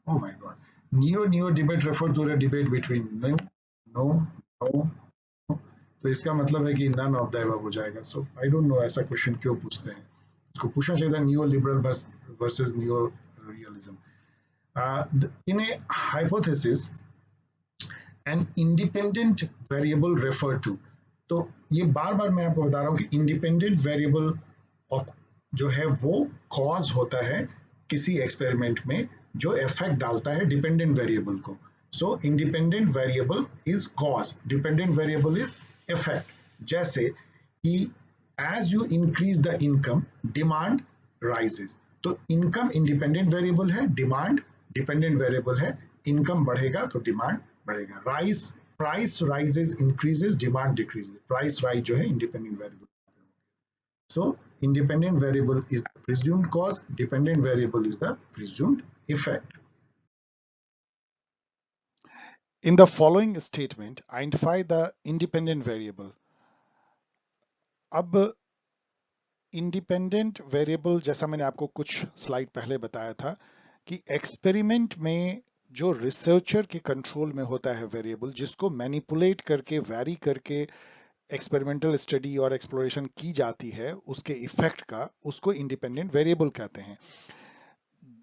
B: oh my god, neo debate refer to the debate between no no, तो इसका मतलब है कि नन ऑफ द एबव हो जाएगा। सो आई डोंट नो ऐसा क्वेश्चन क्यों पूछते हैं, इसको पूछना चाहिए था neo liberal versus neo realism. In a hypothesis an independent variable refer to, तो ये बार बार मैं आपको बता रहा हूँ कि इंडिपेंडेंट वेरिएबल जो है वो कॉज होता है किसी एक्सपेरिमेंट में, जो इफेक्ट डालता है डिपेंडेंट वेरिएबल को। So independent variable is cause, dependent variable is effect. जैसे कि as you increase the income demand rises, तो इनकम इंडिपेंडेंट वेरिएबल है, डिमांड डिपेंडेंट वेरिएबल है, इनकम बढ़ेगा तो डिमांड बढ़ेगा। Rise price rises increases, demand decreases, price rise जो है independent variable. So independent variable is the presumed cause, dependent variable is the presumed effect.
A: In the following statement, identify the independent variable. अब independent variable, जैसा मैंने आपको कुछ slide पहले बताया था कि एक्सपेरिमेंट में जो रिसर्चर के कंट्रोल में होता है वेरिएबल, जिसको मैनिपुलेट करके वैरी करके एक्सपेरिमेंटल स्टडी और एक्सप्लोरेशन की जाती है उसके इफेक्ट का, उसको इंडिपेंडेंट वेरिएबल कहते हैं।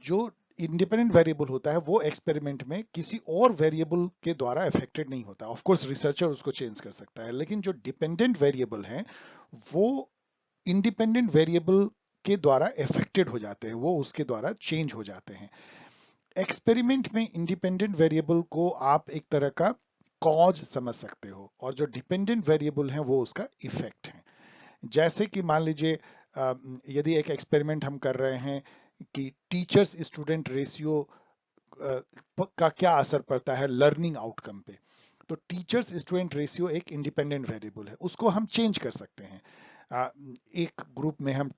A: जो इंडिपेंडेंट वेरिएबल होता है वो एक्सपेरिमेंट में किसी और वेरिएबल के द्वारा अफेक्टेड नहीं होता। ऑफ कोर्स रिसर्चर उसको चेंज कर सकता है, लेकिन जो डिपेंडेंट वेरिएबल है वो इंडिपेंडेंट वेरिएबल के द्वारा अफेक्टेड हो जाते हैं, वो उसके द्वारा चेंज हो जाते हैं। एक्सपेरिमेंट में इंडिपेंडेंट वेरिएबल को आप एक तरह का कॉज समझ सकते हो, और जो डिपेंडेंट वेरिएबल है वो उसका इफेक्ट है। जैसे कि मान लीजिए यदि एक एक्सपेरिमेंट हम कर रहे हैं कि टीचर्स स्टूडेंट रेशियो का क्या असर पड़ता है लर्निंग आउटकम पे, तो टीचर्स स्टूडेंट रेशियो एक इंडिपेंडेंट वेरिएबल है, उसको हम चेंज कर सकते हैं। एक ग्रुप में हम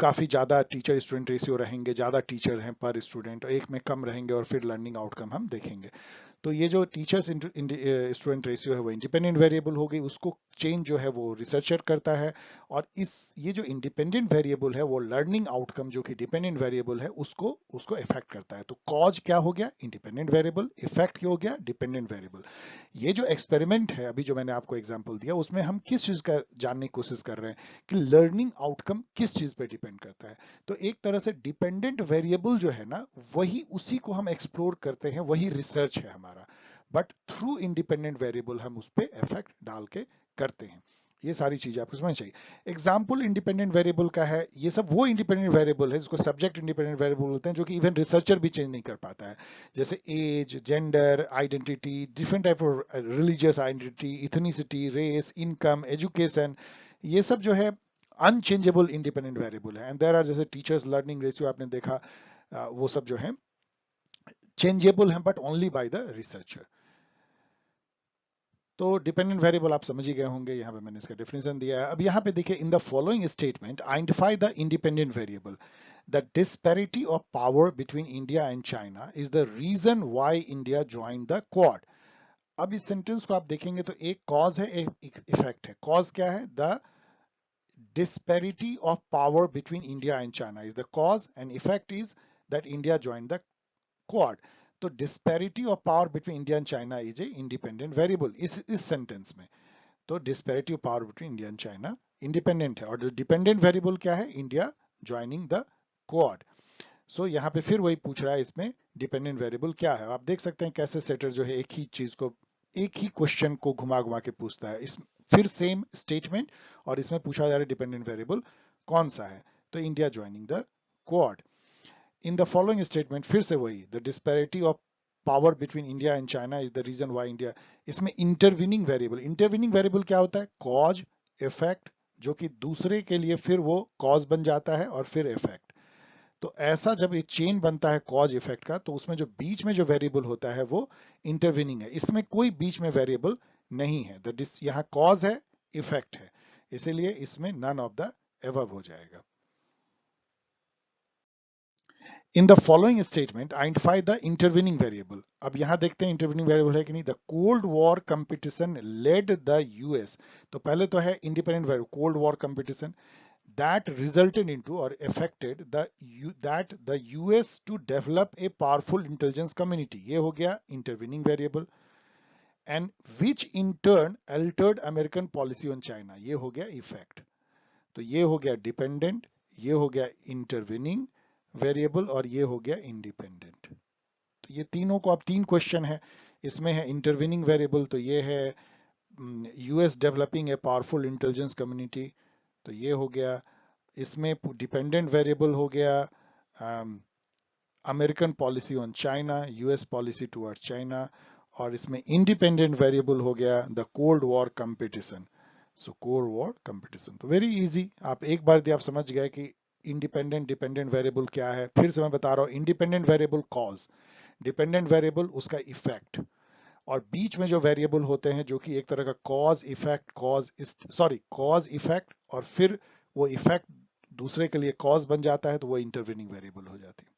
A: काफी ज्यादा टीचर स्टूडेंट रेशियो रहेंगे, ज्यादा टीचर हैं पर स्टूडेंट, और एक में कम रहेंगे और फिर लर्निंग आउटकम हम देखेंगे। तो ये जो टीचर्स स्टूडेंट रेशियो है वो इंडिपेंडेंट वेरिएबल हो गई, उसको चेंज जो है वो रिसर्चर करता है। और ये जो इंडिपेंडेंट वेरिएबल है वो लर्निंग आउटकम जो कि डिपेंडेंट वेरिएबल है उसको उसको इफेक्ट करता है। तो कॉज क्या हो गया, इंडिपेंडेंट वेरिएबल, इफेक्ट क्या हो गया, डिपेंडेंट वेरिएबल। ये जो एक्सपेरिमेंट है अभी जो मैंने आपको एग्जांपल दिया, उसमें हम किस चीज का जानने की कोशिश कर रहे हैं कि लर्निंग आउटकम किस चीज पे डिपेंड करता है। तो एक तरह से डिपेंडेंट वेरिएबल जो है ना, वही उसी को हम एक्सप्लोर करते हैं, वही रिसर्च है हमारा, बट थ्रू इंडिपेंडेंट वेरिएबल हम उस पर इफेक्ट डाल के करते हैं। ये सारी चीजें आपको समझनी चाहिए। एग्जाम्पल इंडिपेंडेंट वेरिएबल का है, ये सब वो इंडिपेंडेंट वेरिएबल है जिसको सब्जेक्ट इंडिपेंडेंट वेरिएबल बोलते हैं, जो कि इवन रिसर्चर भी चेंज नहीं कर पाता है। जैसे age, gender identity, different type of religious identity, ethnicity, race, income, education, ये सब जो है अनचेंजेबल इंडिपेंडेंट वेरिएबल है। एंड देयर आर, जैसे टीचर्स लर्निंग रेशियो आपने देखा, वो सब जो है चेंजेबल है but only by the researcher. तो डिपेंडेंट वेरिएबल आप समझ ही गए होंगे, यहाँ पे मैंने इसका डेफिनेशन दिया है। अब यहाँ पे देखिए, in the following statement identify the independent variable. The disparity of power between India and China is the reason why India join the Quad. अब इस सेंटेंस को आप देखेंगे तो एक कॉज है, एक इफेक्ट है। कॉज क्या है, the disparity of power between India and China is the cause, and effect is that India joined the Quad. तो disparity of power between India and China is a independent variable इस sentence में। तो disparity of power between India and China independent है, और जो dependent variable क्या है, India joining the Quad. सो यहाँ पे फिर वही पूछ रहा है इसमें डिपेंडेंट वेरिएबल क्या है। आप देख सकते हैं कैसे सेटर जो है एक ही चीज को, एक ही क्वेश्चन को घुमा घुमा के पूछता है। इस फिर सेम स्टेटमेंट, और इसमें पूछा जा रहा है डिपेंडेंट वेरिएबल कौन सा है, तो India joining the Quad. In the following statement फिर से वही, the disparity of power between India and China is the reason why India. इसमें इंटरवीनिंग वेरिएबल, इंटरवीनिंग वेरिएबल क्या होता है, कॉज, इफेक्ट, जो कि दूसरे के लिए फिर वो कॉज बन जाता है और फिर इफेक्ट। तो ऐसा जब ये चेन बनता है कॉज इफेक्ट का, तो उसमें जो बीच में जो वेरिएबल होता है वो इंटरवीनिंग है। इसमें कोई बीच में वेरिएबल नहीं है, यहाँ कॉज है, इफेक्ट है, इसीलिए इसमें नन ऑफ द एबव हो जाएगा। In the following statement identify the intervening variable. अब यहां देखते हैं इंटरवीनिंग वेरिएबल है कि नहीं। The cold war competition led the US, तो पहले तो है independent variable cold war competition that resulted into or affected the US to develop a powerful intelligence community, ये हो गया intervening variable, and which in turn altered American policy on China, ये हो गया effect। तो ये हो गया dependent, ये हो गया intervening variable और ये हो गया independent। तो ये तीनों को, अब तीन क्वेश्चन है इसमें, है इंटरवीनिंग वेरिएबल, तो ये है US developing a powerful intelligence community, तो ये हो गया। इसमें डिपेंडेंट वेरिएबल हो गया American policy on China, US policy towards China, और इसमें इंडिपेंडेंट वेरिएबल हो गया the cold war competition. So cold war competition, तो वेरी इजी। आप एक बार आप समझ गए कि इंडिपेंडेंट डिपेंडेंट वेरिएबल क्या है। फिर से मैं बता रहा हूं, independent variable cause, dependent variable उसका इफेक्ट, और बीच में जो वेरिएबल होते हैं जो कि एक तरह का कॉज इफेक्ट, कॉज इफेक्ट, और फिर वो इफेक्ट दूसरे के लिए कॉज बन जाता है, तो वो इंटरवीनिंग वेरिएबल हो जाती है।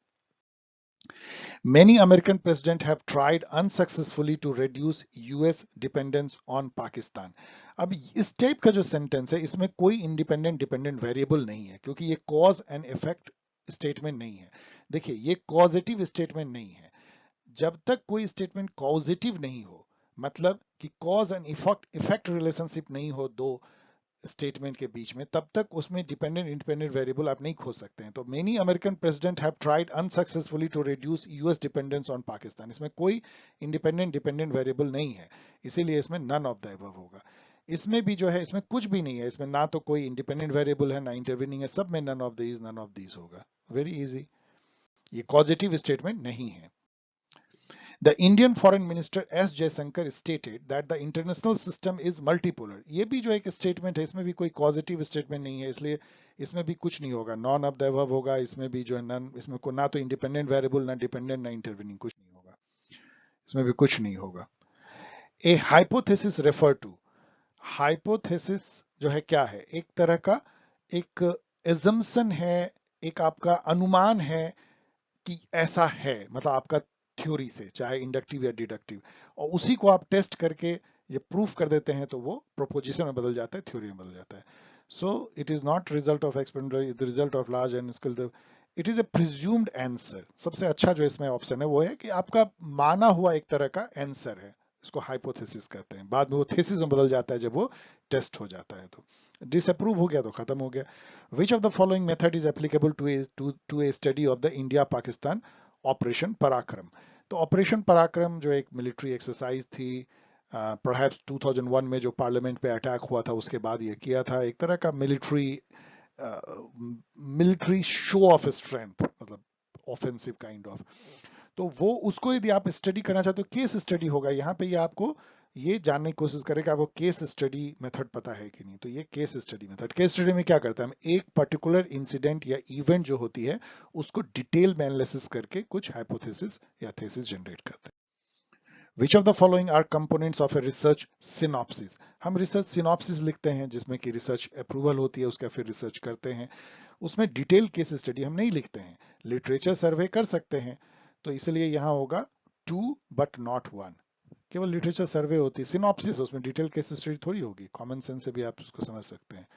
A: Many American presidents have tried unsuccessfully to reduce US dependence on Pakistan. अब इस टाइप का जो सेंटेंस है इसमें कोई इंडिपेंडेंट डिपेंडेंट वेरिएबल नहीं है, क्योंकि ये कॉज एंड इफेक्ट स्टेटमेंट नहीं है। देखिए, ये कॉजेटिव स्टेटमेंट नहीं है। जब तक कोई स्टेटमेंट कॉजेटिव नहीं हो, मतलब कि कॉज एंड इफेक्ट रिलेशनशिप नहीं हो दो स्टेटमेंट के बीच में, तब तक उसमें डिपेंडेंट इंडिपेंडेंट वेरिएबल आप नहीं खोज सकते हैं। तो many American president have tried unsuccessfully to reduce US dependence on Pakistan. इसमें कोई इंडिपेंडेंट डिपेंडेंट वेरिएबल नहीं है, इसीलिए इसमें नन ऑफ द अबव होगा। इसमें भी जो है, इसमें कुछ भी नहीं है, इसमें ना तो कोई इंडिपेंडेंट वेरिएबल है ना इंटरवीनिंग है, सब में नन ऑफ दीज होगा। वेरी इजी, ये पॉजिटिव स्टेटमेंट नहीं है। The Indian Foreign Minister S. Jaishankar stated that the international system is multipolar. ये भी जो एक स्टेटमेंट है, इसमें भी कोई पॉजिटिव स्टेटमेंट नहीं है, इसलिए इसमें भी कुछ नहीं होगा, नॉन ऑफ द अबव होगा। इसमें भी जो है नन, इसमें को ना तो इंडिपेंडेंट वेरिएबल, ना डिपेंडेंट, ना इंटरवीनिंग, कुछ नहीं होगा, इसमें भी कुछ नहीं होगा। A hypothesis refer to, hypothesis जो है क्या है, एक तरह का एक एजम्पशन है, एक आपका अनुमान है कि ऐसा है, मतलब आपका थ्योरी से, चाहे इंडक्टिव या डिडक्टिव, और उसी को आप टेस्ट करके ये प्रूफ कर देते हैं, तो वो प्रोपोजिशन में बदल जाता है, थ्योरी में बदल जाता है। So it is not result of experiment, it result of large and scale, it is a presumed answer. सबसे अच्छा जो इसमें ऑप्शन है वो है कि आपका माना हुआ एक तरह का आंसर है, इसको हाइपोथेसिस कहते हैं। बाद में वो थीसिस में बदल जाता है जब वो टेस्ट हो जाता है। तो डिसअप्रूव हो गया तो खत्म हो गया। Which of the following method is applicable to a study of the India Pakistan operation Parakram. तो ऑपरेशन पराक्रम जो एक मिलिट्री एक्सरसाइज थी, परहैप्स 2001 में जो पार्लियामेंट पे अटैक हुआ था उसके बाद ये किया था, एक तरह का मिलिट्री शो ऑफ स्ट्रेंथ, मतलब ऑफेंसिव काइंड ऑफ। तो वो उसको यदि आप स्टडी करना चाहते हो, केस स्टडी होगा। यहाँ पे ये आपको ये जानने की कोशिश करेगा आपको केस स्टडी मेथड पता है कि नहीं। तो ये case study method, case study में क्या करता है, हम एक पर्टिकुलर इंसिडेंट या इवेंट जो होती है उसको डिटेल में एनालिसिस करके कुछ हाइपोथेसिस या थेसिस जनरेट करते हैं। Which of the following are components of a research synopsis? हम रिसर्च सिनॉप्सिस लिखते हैं जिसमें कि रिसर्च अप्रूवल होती है, उसका फिर रिसर्च करते हैं, उसमें डिटेल केस स्टडी हम नहीं लिखते हैं। लिटरेचर सर्वे कर सकते हैं, तो इसलिए यहां होगा 2 but not 1, केवल लिटरेचर सर्वे होती है। सिनॉप्सिस, उसमें डिटेल केस स्टडी थोड़ी होगी, कॉमन सेंस से भी आप उसको समझ सकते हैं।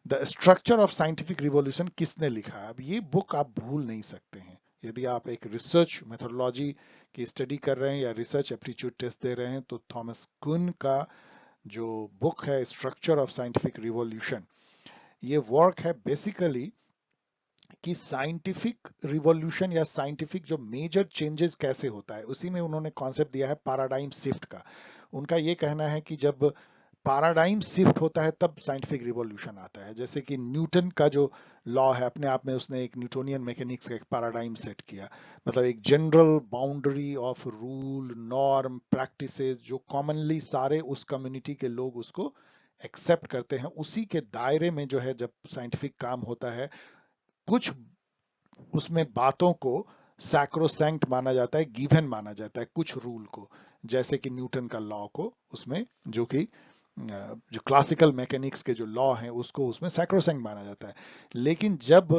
A: The structure of scientific revolution किसने लिखा है? अब ये बुक आप भूल नहीं सकते हैं। यदि आप एक रिसर्च मेथोडोलॉजी की स्टडी कर रहे हैं या रिसर्च एप्टीट्यूड टेस्ट दे रहे हैं, तो थॉमस कुन का जो बुक है स्ट्रक्चर ऑफ साइंटिफिक रिवॉल्यूशन, ये वर्क है बेसिकली कि साइंटिफिक रिवॉल्यूशन या साइंटिफिक जो मेजर चेंजेस कैसे होता है, उसी में उन्होंने कॉन्सेप्ट दिया है पैराडाइम शिफ्ट का। उनका ये कहना है कि जब पैराडाइम शिफ्ट होता है तब साइंटिफिक रिवॉल्यूशन आता है। जैसे कि न्यूटन का जो लॉ है, अपने आप में उसने एक न्यूटोनियन मैकेनिक्स का एक पैराडाइम सेट किया, मतलब एक general boundary of rule, norm, practices जो कॉमनली सारे उस कम्युनिटी के लोग उसको एक्सेप्ट करते हैं, उसी के दायरे में जो है जब साइंटिफिक काम होता है, कुछ उसमें बातों को सैक्रोसैंक्ट माना जाता है, गिवन माना जाता है कुछ रूल को, जैसे कि न्यूटन का लॉ को, उसमें जो कि जो क्लासिकल मैकेनिक्स के जो लॉ हैं उसको उसमें सैक्रोसैंक्ट माना जाता है। लेकिन जब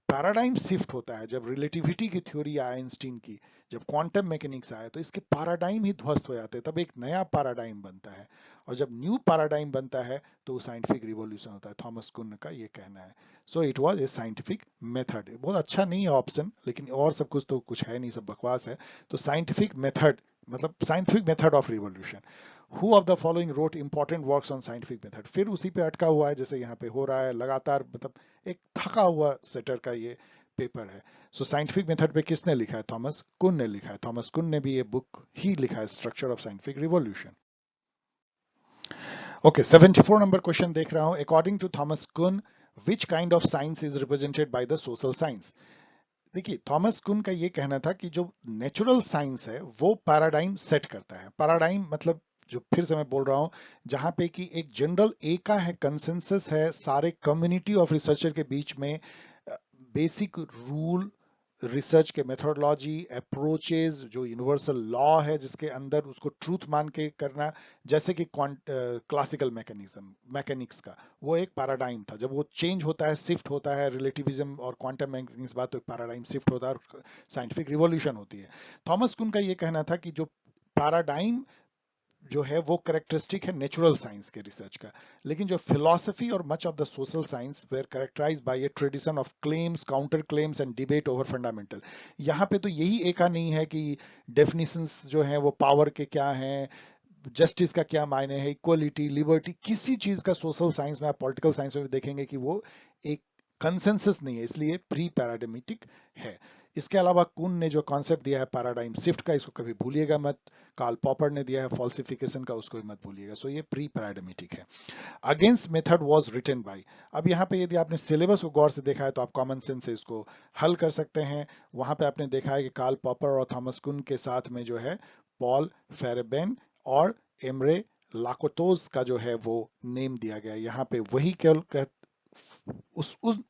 A: पैराडाइम शिफ्ट होता है, जब रिलेटिविटी की थ्योरी आया आइंस्टीन की, जब क्वांटम मैकेनिक्स आया, तो इसके पैराडाइम ही ध्वस्त हो जाते हैं, तब एक नया पैराडाइम बनता है। और जब न्यू पैराडाइम बनता है तो साइंटिफिक रिवॉल्यूशन होता है, थॉमस कुन का ये कहना है। So it was a scientific method. बहुत अच्छा नहीं है ऑप्शन, लेकिन और सब कुछ तो कुछ है नहीं, सब बकवास है। तो साइंटिफिक मेथड मतलब scientific method of revolution. Who of the following wrote important works on scientific method, फिर उसी पे अटका हुआ है जैसे यहाँ पे हो रहा है लगातार, मतलब एक थका हुआ सेटर का ये पेपर है। सो साइंटिफिक मेथड पे किसने लिखा है? थॉमस कुन ने लिखा है। थॉमस कुन ने भी ये बुक ही लिखा है, structure of scientific revolution. Okay, 74 number question देख रहा हूं। अकॉर्डिंग टू थॉमस कुन, which kind of science is represented by the social science? देखिए, थॉमस कुन का ये कहना था कि जो नेचुरल साइंस है वो पैराडाइम सेट करता है। पैराडाइम मतलब, जो फिर से मैं बोल रहा हूं, जहां पे कि एक जनरल एका है, कंसेंसस है सारे कम्युनिटी ऑफ रिसर्चर के बीच में, बेसिक रूल, रिसर्च के मेथोडोलॉजी, अप्रोचेस, जो यूनिवर्सल लॉ है जिसके अंदर उसको ट्रूथ मान के करना, जैसे कि क्लासिकल मैकेनिक्स का वो एक पैराडाइम था। जब वो चेंज होता है, शिफ्ट होता है, रिलेटिविज्म और क्वांटम मैकेनिक्स बात, तो एक पैराडाइम शिफ्ट होता है और साइंटिफिक रिवॉल्यूशन होती है। थॉमस कुन का ये कहना था कि जो पैराडाइम जो है वो करेक्टरिस्टिक है नेचुरल साइंस के रिसर्च का, लेकिन जो फिलॉसफी और much of the social science were characterised by a tradition of claims, counter claims and debate over fundamental. यहाँ पे तो यही एका नहीं है कि डेफिनेशंस जो हैं वो पावर के क्या हैं, जस्टिस का क्या मायने है, इक्वलिटी, लिबर्टी, किसी चीज का सोशल साइंस में, आप पॉलिटिकल साइंस में भी देखेंगे कि वो एक कंसेंसस नहीं है, इसलिए प्री पैराडिमिटिक है। इसके अलावा कुन ने जो कॉन्सेप्ट दिया है पैराडाइम शिफ्ट का, इसको कभी भूलिएगा मत। कार्ल पॉपर ने दिया है फॉल्सिफिकेशन का, उसको भी मत भूलिएगा। सो ये प्री पैराडिमिटिक है। Against method was written by. अब यहाँ पे यदि आपने सिलेबस को गौर से देखा है तो आप कॉमन सेंस से इसको हल कर सकते हैं। वहां पे आपने देखा है कि कार्ल पॉपर और थॉमस कुन के साथ में जो है पॉल फेरेबेन और एमरे लाकोतोस का जो है वो नेम दिया गया। यहाँ पे वही केवल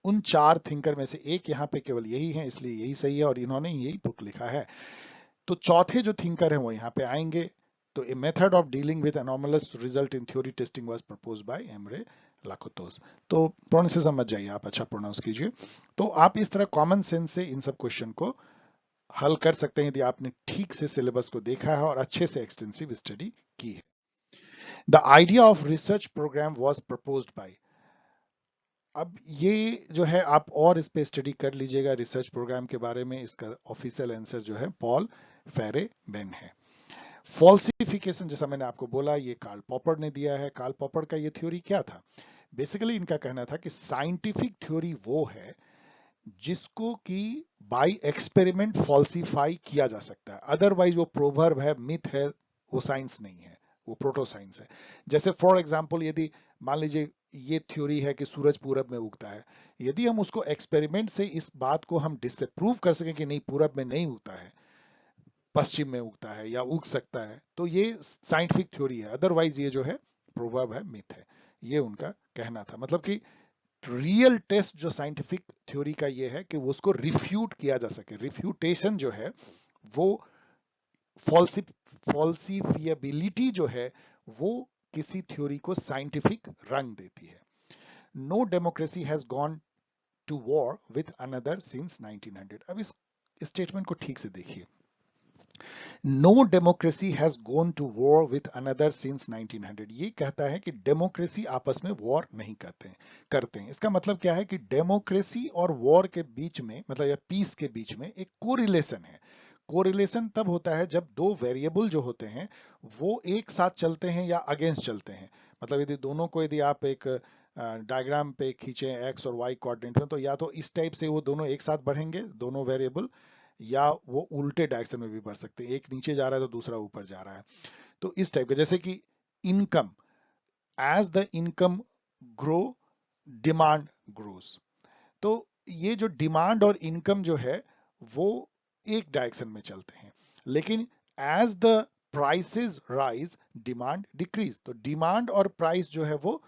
A: उन चार थिंकर में से एक यहाँ पे केवल यही है, इसलिए यही सही है और इन्होंने यही बुक लिखा है। तो चौथे जो थिंकर है वो यहाँ पे आएंगे। तो a method of dealing with anomalous result in theory testing was proposed by Imre Lakatos. तो प्रोनाउंसिएशन मत जाइए, आप अच्छा प्रोनाउंस कीजिए। तो आप इस तरह कॉमन सेंस से इन सब क्वेश्चन को हल कर सकते हैं यदि आपने ठीक से सिलेबस को देखा है और अच्छे से एक्सटेंसिव स्टडी की है। The idea of research program was proposed by. अब ये जो है आप और इस पे स्टडी कर लीजिएगा रिसर्च प्रोग्राम के बारे में। इसका ऑफिशियल आंसर जो है पॉल फेरेबेन है। फॉल्सिफिकेशन, जैसा मैंने आपको बोला, ये कार्ल पॉपर ने दिया है। कार्ल पॉपर का ये थ्योरी क्या था? बेसिकली इनका कहना था कि साइंटिफिक थ्योरी वो है जिसको कि बाय एक्सपेरिमेंट फॉल्सिफाई किया जा सकता है, अदरवाइज वो प्रोवर्ब है, मिथ है, वो साइंस नहीं है, वो प्रोटो साइंस है। जैसे फॉर एग्जांपल, यदि मान लीजिए ये थ्योरी है कि सूरज पूरब में उगता है, यदि हम उसको एक्सपेरिमेंट से इस बात को हम डिसप्रूव कर सकें कि नहीं, पूरब में नहीं उगता है, पश्चिम में उगता है या उग सकता है, तो ये साइंटिफिक थ्योरी है। अदरवाइज ये जो है प्रोवर्ब है, मिथ है। ये उनका कहना था। मतलब कि रियल टेस्ट जो साइंटिफिक थ्योरी का ये है कि वो उसको रिफ्यूट किया जा सके। रिफ्यूटेशन जो है वो फॉल्सिफिएबिलिटी जो है वो किसी थ्योरी को साइंटिफिक रंग देती है। No democracy has gone to war with another since 1900। अब इस स्टेटमेंट को ठीक से देखिए। No democracy has gone to war with another since 1900। ये कहता है कि डेमोक्रेसी आपस में वॉर नहीं करते हैं। इसका मतलब क्या है कि डेमोक्रेसी और वॉर के बीच में, मतलब या पीस के बीच में एक कोरिलेशन है। कोरिलेशन तब होता है जब दो वेरिएबल जो होते हैं वो एक साथ चलते हैं या अगेंस्ट चलते हैं। मतलब यदि दोनों को, यदि आप एक डायग्राम पे खींचे एक्स और वाई कोऑर्डिनेट में, तो या तो इस टाइप से वो दोनों एक साथ बढ़ेंगे दोनों वेरिएबल, या वो उल्टे डायरेक्शन में भी बढ़ सकते हैं, एक नीचे जा रहा है तो दूसरा ऊपर जा रहा है। तो इस टाइप का, जैसे कि income, as the income grow demand grows. तो ये जो डिमांड और इनकम जो है वो एक डायरेक्शन में चलते हैं, लेकिन as the prices rise demand decrease. तो डिमांड और प्राइस जो है वो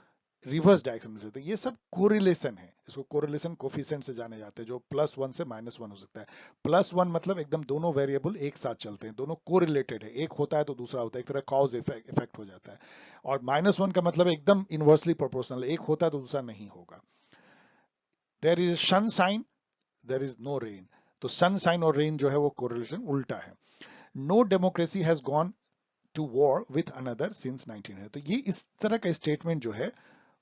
A: रिवर्स डायरेक्शन में चलते हैं। ये सब कोरिलेशन है, इसको कोरिलेशन कोफिशिएंट से जाने जाते हैं, जो +1 से -1 हो सकता है। +1 मतलब एकदम दोनों वेरिएबल एक साथ चलते हैं, दोनों कोरिलेटेड है, एक होता है तो दूसरा होता है, एक तरह कॉज इफेक्ट हो जाता है। और -1 का मतलब एकदम इनवर्सली प्रोपोर्शनल, एक होता है तो दूसरा नहीं होगा। There is sunshine, there is no rain, तो सनशाइन और रेन जो है वो कोरिलेशन उल्टा है। No democracy has gone to war with another since 1900, तो ये इस तरह का स्टेटमेंट जो है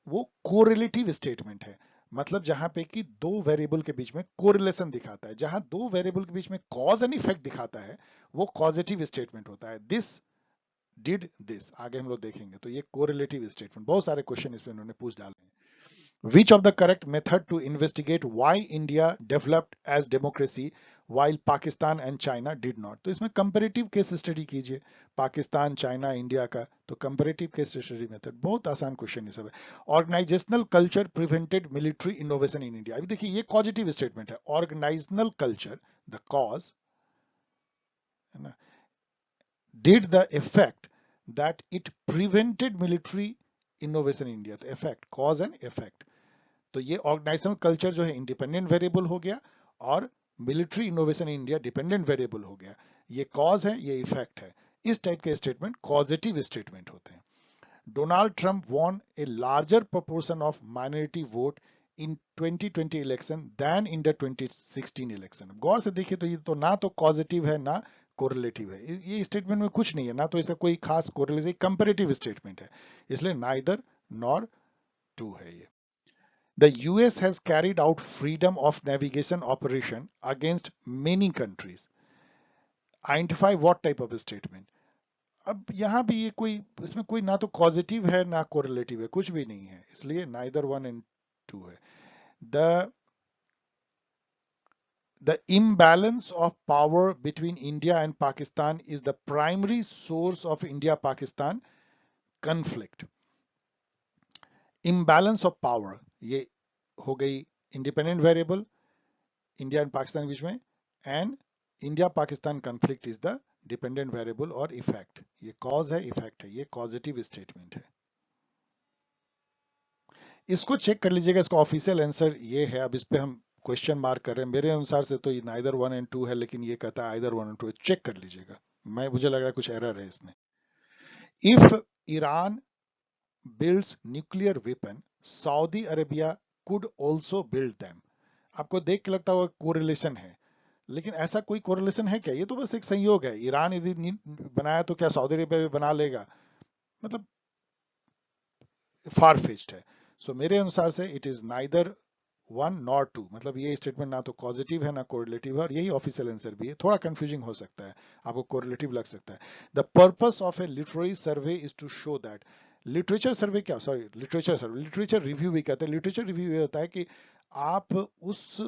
A: वो कोरिलेटिव स्टेटमेंट है, मतलब जहां पे कि दो वेरिएबल के बीच में कोरिलेशन दिखाता है। जहां दो वेरिएबल के बीच में कॉज एंड इफेक्ट दिखाता है वो कॉजेटिव स्टेटमेंट होता है। दिस डिड दिस, आगे हम लोग देखेंगे। तो ये कोरिलेटिव स्टेटमेंट, बहुत सारे क्वेश्चन इसमें उन्होंने पूछ डाले हैं। Which of the correct method to investigate why India developed as democracy while Pakistan and China did not? तो इसमें कंपैरेटिव केस स्टडी कीजिए, पाकिस्तान, चाइना, इंडिया का, तो कंपैरेटिव केस स्टडी मेथड, बहुत आसान क्वेश्चन है सब। Organisational culture prevented military innovation in India, अभी देखिए ये पॉजिटिव स्टेटमेंट है। ऑर्गेनाइजेशनल कल्चर, द कॉज है ना, did the effect that it prevented military innovation in India, तो effect, cause and effect, तो ये ऑर्गेनाइजेशनल कल्चर जो है इंडिपेंडेंट वेरिएबल हो गया और military innovation in India dependent variable हो गया। ये कॉज है, ये इफेक्ट है। इस टाइप के स्टेटमेंट कॉजेटिव स्टेटमेंट होते हैं। Donald Trump won a larger proportion of minority vote in 2020 election then in the 2016 election. गौर से देखिए तो ये तो ना तो पॉजिटिव है ना कोरिलेटिव है, ये स्टेटमेंट में कुछ नहीं है, ना तो इसका कोई खास कोरिलेशन, कंपैरेटिव स्टेटमेंट है, इसलिए नाइदर नॉर टू है ये। The US has carried out freedom of navigation operation against many countries. Identify what type of statement? अब यहां भी ये कोई, इसमें कोई ना तो पॉजिटिव है ना कोरिलेटिव है, कुछ भी नहीं है, इसलिए नाइदर वन एंड टू है। The the imbalance of power between India and Pakistan is the primary source of India-Pakistan conflict. Imbalance of power ये हो गई independent variable India and Pakistan के बीच में, and India Pakistan conflict is the dependent variable और effect, ये cause है effect है, ये पॉजिटिव स्टेटमेंट है। इसको चेक कर लीजिएगा, इसका ऑफिशियल आंसर ये है। अब इस पे हम क्वेश्चन मार्क कर रहे हैं, मेरे अनुसार से तो ये नाइदर वन एंड टू है, लेकिन ये कहता है either one and two, check कर लीजिएगा, मुझे लग रहा है कुछ एरर है इसमें। If Iran builds nuclear weapon, Saudi Arabia could also build them. आपको देख के लगता होगा कोरिलेशन है, लेकिन ऐसा कोई कोरिलेशन है क्या? ये तो बस एक संयोग है। ईरान यदि बनाया तो क्या सऊदी अरेबिया भी बना लेगा? मतलब फार फेच्ड है। सो मेरे अनुसार से it is neither one nor two, मतलब ये स्टेटमेंट ना तो पॉजिटिव है ना कोरिलेटिव है, और यही ऑफिशियल आंसर भी है। थोड़ा कंफ्यूजिंग हो सकता है, आपको कोरिलेटिव लग सकता है। The purpose of a literary survey is to show that, literature survey क्या, sorry literature survey, literature review भी कहते हैं। लिटरेचर रिव्यू ये होता है कि आप उस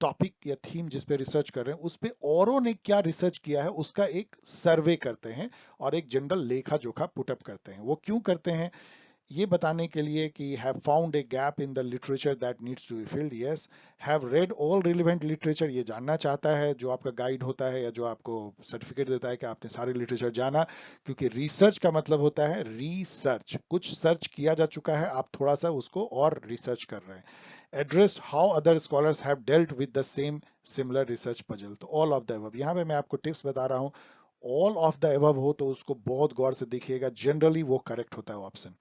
A: टॉपिक या थीम जिस पे रिसर्च कर रहे हैं उस पे औरों ने क्या रिसर्च किया है उसका एक सर्वे करते हैं और एक जनरल लेखा जोखा पुटअप करते हैं। वो क्यों करते हैं? ये बताने के लिए कि have found a gap in the literature that needs to be filled, yes, have read all relevant literature, ये जानना चाहता है जो आपका गाइड होता है या जो आपको सर्टिफिकेट देता है कि आपने सारे लिटरेचर जाना, क्योंकि रिसर्च का मतलब होता है रिसर्च, कुछ सर्च किया जा चुका है, आप थोड़ा सा उसको और रिसर्च कर रहे हैं। Addressed how other scholars have dealt with the same similar research puzzle, तो ऑल ऑफ द अबव। यहाँ पे मैं आपको टिप्स बता रहा हूँ, ऑल ऑफ द अबव हो तो उसको बहुत गौर से देखिएगा, जनरली वो करेक्ट होता है option.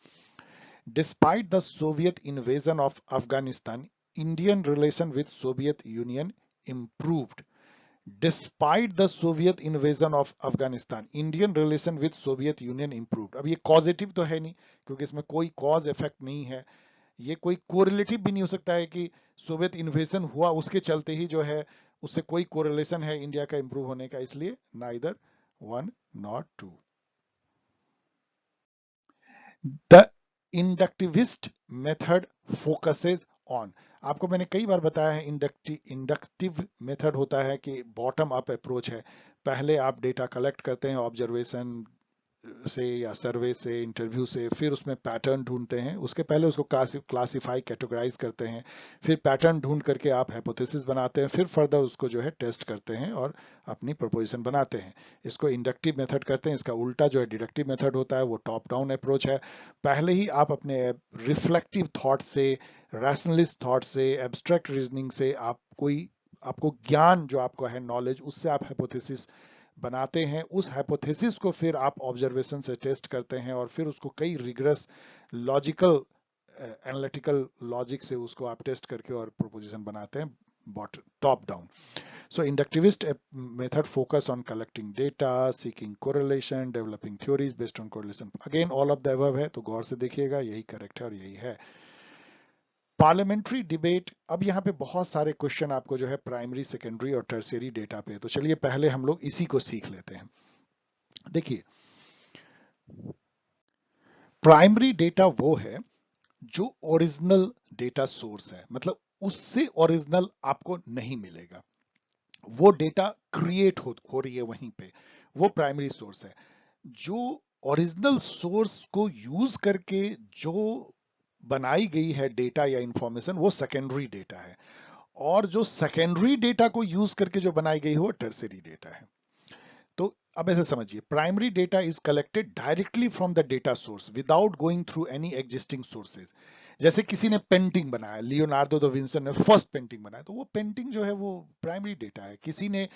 A: Despite the Soviet invasion of Afghanistan, Indian relation with Soviet Union improved. Despite the Soviet invasion of Afghanistan, Indian relation with Soviet Union improved. अब ये causative तो है नहीं, क्योंकि इसमें कोई cause effect नहीं है। ये कोई correlative भी नहीं हो सकता है कि सोवियत इन्वेजन हुआ उसके चलते ही जो है उससे कोई कोरिलेशन है इंडिया का इंप्रूव होने का, इसलिए neither one not two. The inductivist method focuses on, आपको मैंने कई बार बताया है इंडक्टिव मेथड होता है कि बॉटम अप अप्रोच है। पहले आप डेटा कलेक्ट करते हैं ऑब्जर्वेशन से या सर्वे से, इंटरव्यू से, फिर उसमें पैटर्न ढूंढते हैं, उसके पहले उसको क्लासिफाई कैटेगराइज करते हैं, फिर पैटर्न ढूंढ करके आप हाइपोथेसिस बनाते हैं, फिर फर्दर उसको जो है टेस्ट करते हैं और अपनी प्रपोजिशन बनाते हैं। इसको इंडक्टिव मेथड करते हैं। इसका उल्टा जो है डिडक्टिव मेथड होता है, वो टॉप डाउन अप्रोच है। पहले ही आप अपने रिफ्लेक्टिव थॉट से, रैशनलिस्ट थॉट से, एब्स्ट्रैक्ट रीजनिंग से आपको ज्ञान जो आपको है नॉलेज, उससे आप हाइपोथेसिस बनाते हैं। उस हाइपोथेसिस को फिर आप ऑब्जर्वेशन से टेस्ट करते हैं और फिर उसको कई रिगरस लॉजिकल एनालिटिकल लॉजिक से उसको आप टेस्ट करके और प्रोपोजिशन बनाते हैं। top down. So inductivist method focus on collecting data, seeking correlation, developing theories based on correlation. Again all of the above है, तो गौर से देखिएगा, यही करेक्ट है और यही है. पार्लियामेंट्री डिबेट, अब यहाँ पे बहुत सारे क्वेश्चन आपको जो है प्राइमरी, सेकेंडरी और टर्शियरी डेटा पे, तो चलिए पहले हम लोग इसी को सीख लेते हैं. देखिए प्राइमरी डेटा वो है जो ओरिजिनल डेटा सोर्स है, मतलब उससे ओरिजिनल आपको नहीं मिलेगा, वो डेटा क्रिएट हो रही है वहीं पे, वो प्राइमरी सोर्स है. जो ओरिजिनल सोर्स को यूज करके जो बनाई गई है डेटा या इंफॉर्मेशन, वो सेकेंडरी डेटा है, और जो सेकेंडरी डेटा को यूज करके जो बनाई गई है वो टर्सरी डेटा है. तो अब ऐसे समझिए, primary data is collected directly from the data source without going through any existing sources. जैसे किसी ने पेंटिंग बनाया, लियोनार्डो दा विंसी ने फर्स्ट पेंटिंग बनाया, तो वो पेंटिंग जो है वो प्राइमरी डेटा है. किसी ने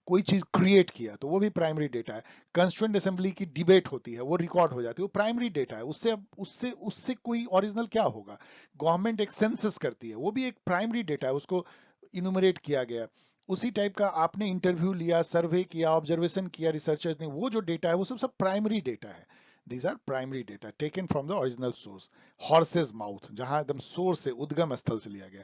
A: कोई चीज क्रिएट किया तो वो भी प्राइमरी डेटा है. कंस्टिट्यूएंट असेंबली की डिबेट होती है, वो रिकॉर्ड हो जाती है, वो प्राइमरी डेटा है. उससे उससे उससे कोई ओरिजिनल क्या होगा. गवर्नमेंट एक सेंसस करती है, वो भी एक प्राइमरी डेटा है, उसको इनुमरेट किया गया. उसी टाइप का आपने इंटरव्यू लिया, सर्वे किया, ऑब्जर्वेशन किया रिसर्चर्स ने, वो जो डेटा है वो सब सब प्राइमरी डेटा है. These are primary data taken from the original source, horses mouth, जहां एकदम सोर्स से, उद्गम स्थल से लिया गया.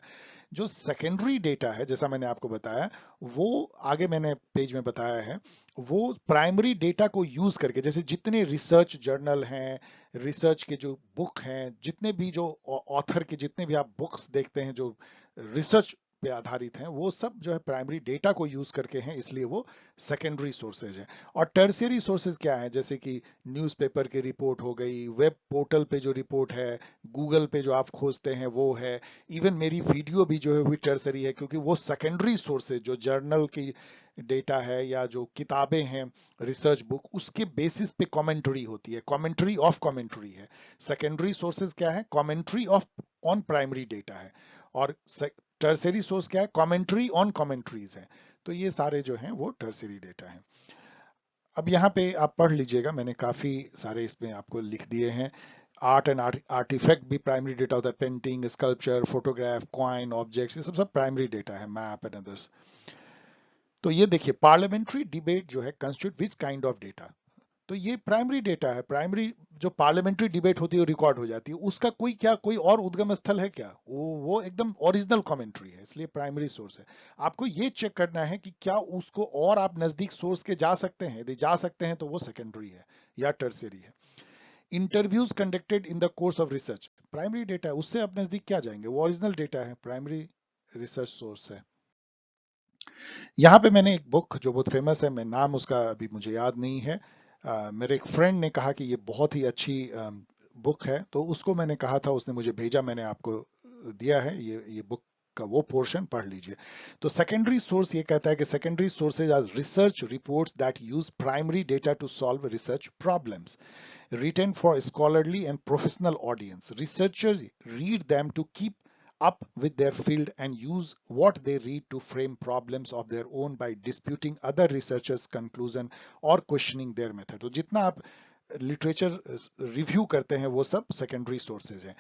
A: जो सेकेंडरी डेटा है, जैसा मैंने आपको बताया, वो आगे मैंने पेज में बताया है, वो प्राइमरी डेटा को यूज करके, जैसे जितने रिसर्च जर्नल हैं, रिसर्च के जो बुक हैं, जितने भी जो ऑथर के जितने भी आप बुक्स देखते हैं जो रिसर्च पे आधारित हैं, वो सब जो है प्राइमरी डेटा को यूज करके हैं, इसलिए वो सेकेंडरी सोर्सेज है. और टर्शियरी सोर्सेज क्या है, जैसे कि न्यूज़पेपर की रिपोर्ट हो गई, वेब पोर्टल पे जो रिपोर्ट है, गूगल पे जो आप खोजते हैं वो है, इवन मेरी वीडियो भी जो है वो टर्शियरी है, क्योंकि वो सेकेंडरी सोर्सेज जो जर्नल की डेटा है या जो किताबें हैं, रिसर्च बुक, उसके बेसिस पे कमेंट्री होती है, कमेंट्री ऑफ कमेंट्री है. सेकेंडरी सोर्सेज क्या है, commentary of on primary data है. और टर्सरी सोर्स क्या है, कमेंट्री ऑन कमेंट्रीज है. तो ये सारे जो हैं वो टर्सरी डेटा हैं. अब यहाँ पे आप पढ़ लीजिएगा, मैंने काफी सारे इसमें आपको लिख दिए हैं. आर्ट एंड आर्टिफैक्ट भी प्राइमरी डेटा होता है, painting, sculpture, photograph, coin, objects, ये सब सब प्राइमरी डेटा है, मैप एंड अदर्स. तो ये देखिए, पार्लियामेंट्री डिबेट जो है constitute which kind of data, तो ये प्राइमरी डेटा है. प्राइमरी जो पार्लियामेंट्री डिबेट होती है रिकॉर्ड हो जाती है, उसका कोई क्या कोई और उद्गम स्थल है क्या, वो एकदम ओरिजिनल कमेंट्री है, इसलिए प्राइमरी सोर्स है. आपको ये चेक करना है कि क्या उसको और आप नजदीक सोर्स के जा सकते हैं, यदि जा सकते हैं तो वो सेकेंडरी है या टर्शियरी है. Interviews conducted in the course of research, primary data है, उससे आप नजदीक क्या जाएंगे, वो ओरिजिनल डेटा है, प्राइमरी रिसर्च सोर्स है. यहाँ पे मैंने एक बुक जो बहुत फेमस है, मैं नाम उसका अभी मुझे याद नहीं है, मेरे एक फ्रेंड ने कहा कि ये बहुत ही अच्छी बुक है, तो उसको मैंने कहा था, उसने मुझे भेजा, मैंने आपको दिया है ये बुक का वो पोर्शन पढ़ लीजिए. तो सेकेंडरी सोर्स ये कहता है कि secondary sources are research reports that use primary data to solve research problems written for scholarly and professional audience. Researchers read them to keep up with their field and use what they read to frame problems of their own by disputing other researchers' conclusion or questioning their method. तो जितना आप literature review करते हैं वो सब secondary sources हैं.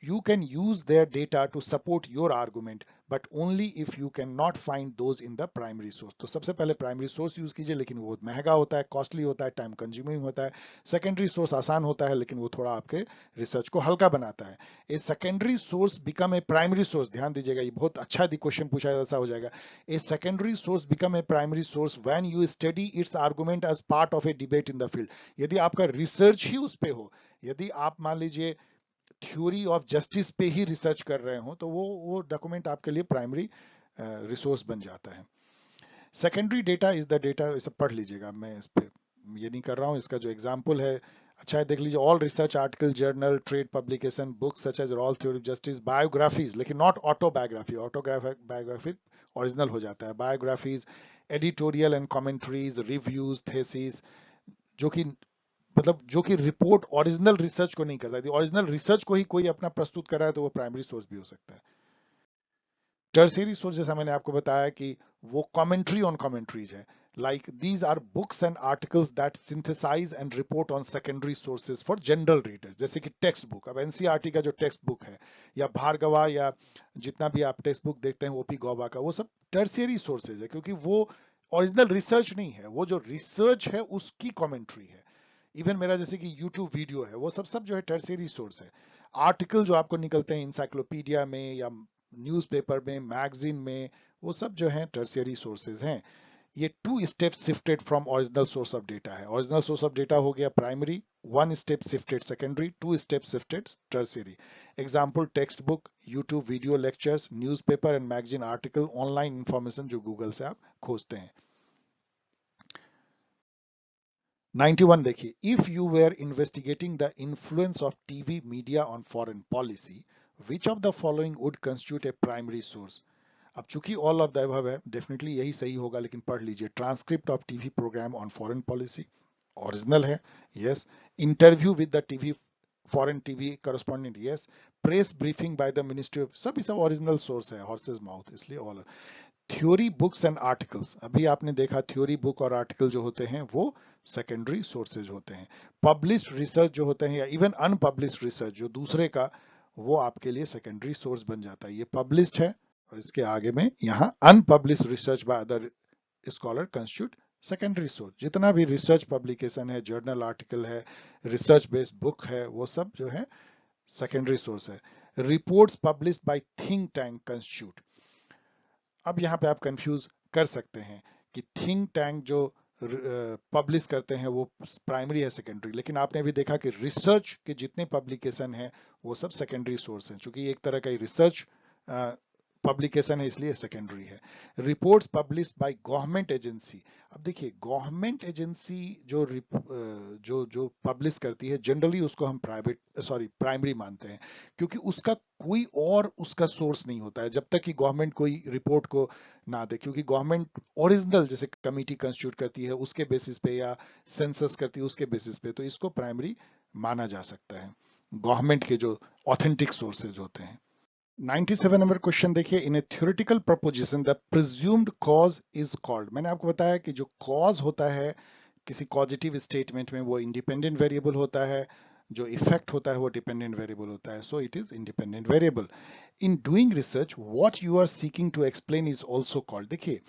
A: You can use their data to support your argument but only if you can not find those in the primary source. तो सबसे पहले प्राइमरी सोर्स यूज कीजिए, लेकिन वो महंगा होता है, कॉस्टली होता है, टाइम कंज्यूमिंग होता है. सेकेंडरी सोर्स आसान होता है, लेकिन वो थोड़ा आपके रिसर्च को हल्का बनाता है. ए secondary source become a primary source, ध्यान दीजिएगा, ये बहुत अच्छा क्वेश्चन पूछा ऐसा हो जाएगा. A secondary source become a primary source when you study its argument as part of a debate in the field. यदि आपका रिसर्च ही उस पे हो, यदि आप मान लीजिए थ्योरी ऑफ जस्टिस पे ही रिसर्च कर रहे हो, तो वो डॉक्यूमेंट आपके लिए प्राइमरी रिसोर्स बन जाता है. Secondary data is the data, इसे पढ़ लीजिएगा, मैं इस पे ये नहीं कर रहा हूँ. इसका जो एग्जाम्पल है अच्छा है, देख लीजिए. All research article, journal, trade publication, books such as all theory of justice, biographies, लेकिन नॉट ऑटोबायोग्राफी, बायोग्राफी ओरिजिनल हो जाता है, biographies, editorial and commentaries, reviews, thesis, जो कि मतलब जो कि रिपोर्ट ओरिजिनल रिसर्च को नहीं करता है. ओरिजिनल रिसर्च को ही कोई अपना प्रस्तुत कर रहा है तो वो प्राइमरी सोर्स भी हो सकता है. टर्शियरी सोर्स जैसा मैंने आपको बताया कि वो कमेंट्री ऑन कमेंट्रीज है। Like these are books and articles that synthesise and report on secondary sources for general reader, जैसे कि टेक्स्ट बुक। अब एनसीईआरटी का जो टेक्स्ट बुक है या भार्गवा या जितना भी आप टेक्स्ट बुक देखते हैं ओपी गौबा का, वो सब टर्शियरी सोर्सेज है, क्योंकि वो ओरिजिनल रिसर्च नहीं है, वो जो रिसर्च है उसकी कमेंट्री है। इवन मेरा जैसे कि यूट्यूब वीडियो है, वो सब सब जो है टर्शियरी सोर्स है। आर्टिकल जो आपको निकलते हैं इंसाइक्लोपीडिया में या न्यूज़पेपर में, मैगजीन में, वो सब जो है टर्शियरी सोर्सेज हैं। ये 2 step shifted from original source of data है। ओरिजिनल सोर्स ऑफ डेटा हो गया primary, 1 step shifted secondary, 2 step shifted tertiary. Example text book, YouTube video lectures, newspaper and magazine article, online information जो Google से आप खोजते हैं। 91 देखिए, if you were investigating the influence of TV media on foreign policy, which of the following would constitute a primary source. अब चूंकि all of the above है, definitely यही सही होगा, लेकिन पढ़ लीजिए। Transcript of TV program on foreign policy, original है, yes. Interview with the TV foreign TV correspondent, yes. Press briefing by the ministry of, सब सब ओरिजिनल सोर्स है, हॉर्सेस माउथ, इसलिए all. Theory books and articles, अभी आपने देखा theory book और article जो होते हैं वो सेकेंडरी सोर्सेज होते हैं। पब्लिश्ड रिसर्च जो होते हैं या इवन अनपब्लिश्ड रिसर्च जो दूसरे का, वो आपके लिए सेकेंडरी सोर्स बन जाता है। ये पब्लिश्ड है और इसके आगे में यहाँ unpublished research by other scholar constitute secondary source. जितना भी रिसर्च पब्लिकेशन है, जर्नल आर्टिकल है, रिसर्च बेस्ड बुक है, वो सब जो है सेकेंडरी सोर्स है। Reports published by think tank constitute, अब यहाँ पे आप कंफ्यूज कर सकते हैं कि थिंक टैंक जो पब्लिश करते हैं वो प्राइमरी है सेकेंडरी, लेकिन आपने भी देखा कि रिसर्च के जितने पब्लिकेशन हैं वो सब सेकेंडरी सोर्स हैं, क्योंकि एक तरह का रिसर्च पब्लिकेशन है, इसलिए सेकेंडरी है। Reports published by government agency, अब देखिए गवर्नमेंट एजेंसी जो पब्लिश करती है, जनरली उसको हम प्राइमरी मानते हैं, क्योंकि उसका कोई और उसका सोर्स नहीं होता है जब तक कि गवर्नमेंट कोई रिपोर्ट को ना दे, क्योंकि गवर्नमेंट ओरिजिनल जैसे कमिटी कंस्टिट्यूट करती है उसके बेसिस पे या सेंसस करती है उसके बेसिस पे, तो इसको प्राइमरी माना जा सकता है, गवर्नमेंट के जो ऑथेंटिक सोर्सेज होते हैं। 97 नंबर क्वेश्चन देखिए, in a theoretical proposition the presumed cause is called. मैंने आपको बताया कि जो कॉज होता है किसी कॉजिटिव स्टेटमेंट में वो इंडिपेंडेंट वेरिएबल होता है, जो इफेक्ट होता है वो डिपेंडेंट वेरिएबल होता है, so it is independent variable. In doing research what you are seeking to explain is also called. देखिए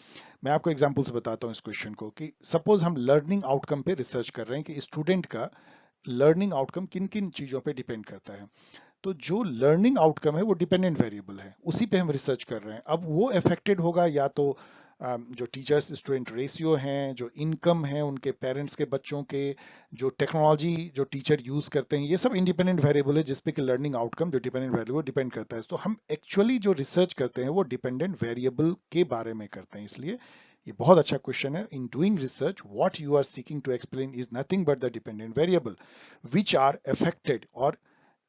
A: मैं आपको एग्जाम्पल से बताता हूँ इस क्वेश्चन को, कि सपोज हम लर्निंग आउटकम पे रिसर्च कर रहे हैं कि स्टूडेंट का लर्निंग आउटकम किन किन चीजों पे डिपेंड करता है। तो जो लर्निंग आउटकम है वो डिपेंडेंट वेरिएबल है, उसी पे हम रिसर्च कर रहे हैं। अब वो अफेक्टेड होगा या तो जो टीचर्स स्टूडेंट रेशियो हैं, जो इनकम है उनके पेरेंट्स के बच्चों के, जो टेक्नोलॉजी जो टीचर यूज करते हैं, ये सब इंडिपेंडेंट वेरिएबल है जिसपे कि लर्निंग आउटकम जो डिपेंडेंट वेरिएबल डिपेंड करता है। तो हम एक्चुअली जो रिसर्च करते हैं वो डिपेंडेंट वेरिएबल के बारे में करते हैं, इसलिए ये बहुत अच्छा क्वेश्चन है। In doing research what you are seeking to explain is nothing but the dependent variable which are affected और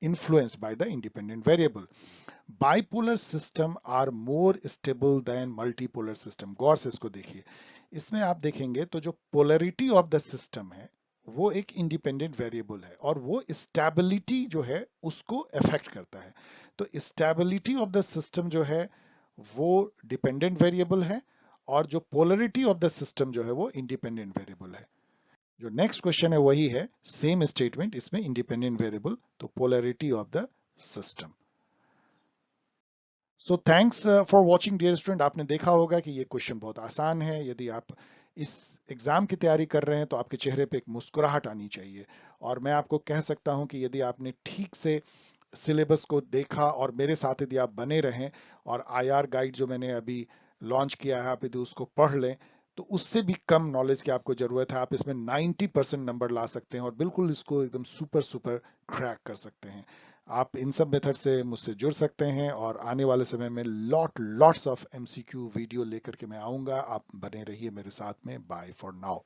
A: influenced by the independent variable. Bipolar system are more stable than multipolar system. गौर से इसको देखिए, इसमें आप देखेंगे तो जो polarity of the system है वो एक इंडिपेंडेंट वेरिएबल है और वो स्टेबिलिटी जो है उसको अफेक्ट करता है। तो स्टेबिलिटी ऑफ द सिस्टम जो है वो डिपेंडेंट वेरिएबल है और जो पोलरिटी ऑफ द सिस्टम जो है वो इंडिपेंडेंट वेरिएबल है। जो नेक्स्ट क्वेश्चन है वही है, सेम स्टेटमेंट, इसमें इंडिपेंडेंट वेरिएबल, तो polarity of the system. So thanks for watching dear student. आपने देखा होगा कि ये क्वेश्चन बहुत आसान है। यदि आप इस एग्जाम की तैयारी कर रहे हैं तो आपके चेहरे पे एक मुस्कुराहट आनी चाहिए, और मैं आपको कह सकता हूं कि यदि आपने ठीक से सिलेबस को देखा और मेरे साथ यदि आप बने रहें और आईआर गाइड जो मैंने अभी लॉन्च किया है आप यदि उसको पढ़ लें, तो उससे भी कम नॉलेज की आपको जरूरत है। आप इसमें 90% नंबर ला सकते हैं और बिल्कुल इसको एकदम सुपर सुपर क्रैक कर सकते हैं। आप इन सब मेथड से मुझसे जुड़ सकते हैं और आने वाले समय में लॉट्स ऑफ एमसीक्यू वीडियो लेकर के मैं आऊंगा। आप बने रहिए मेरे साथ में। Bye for now.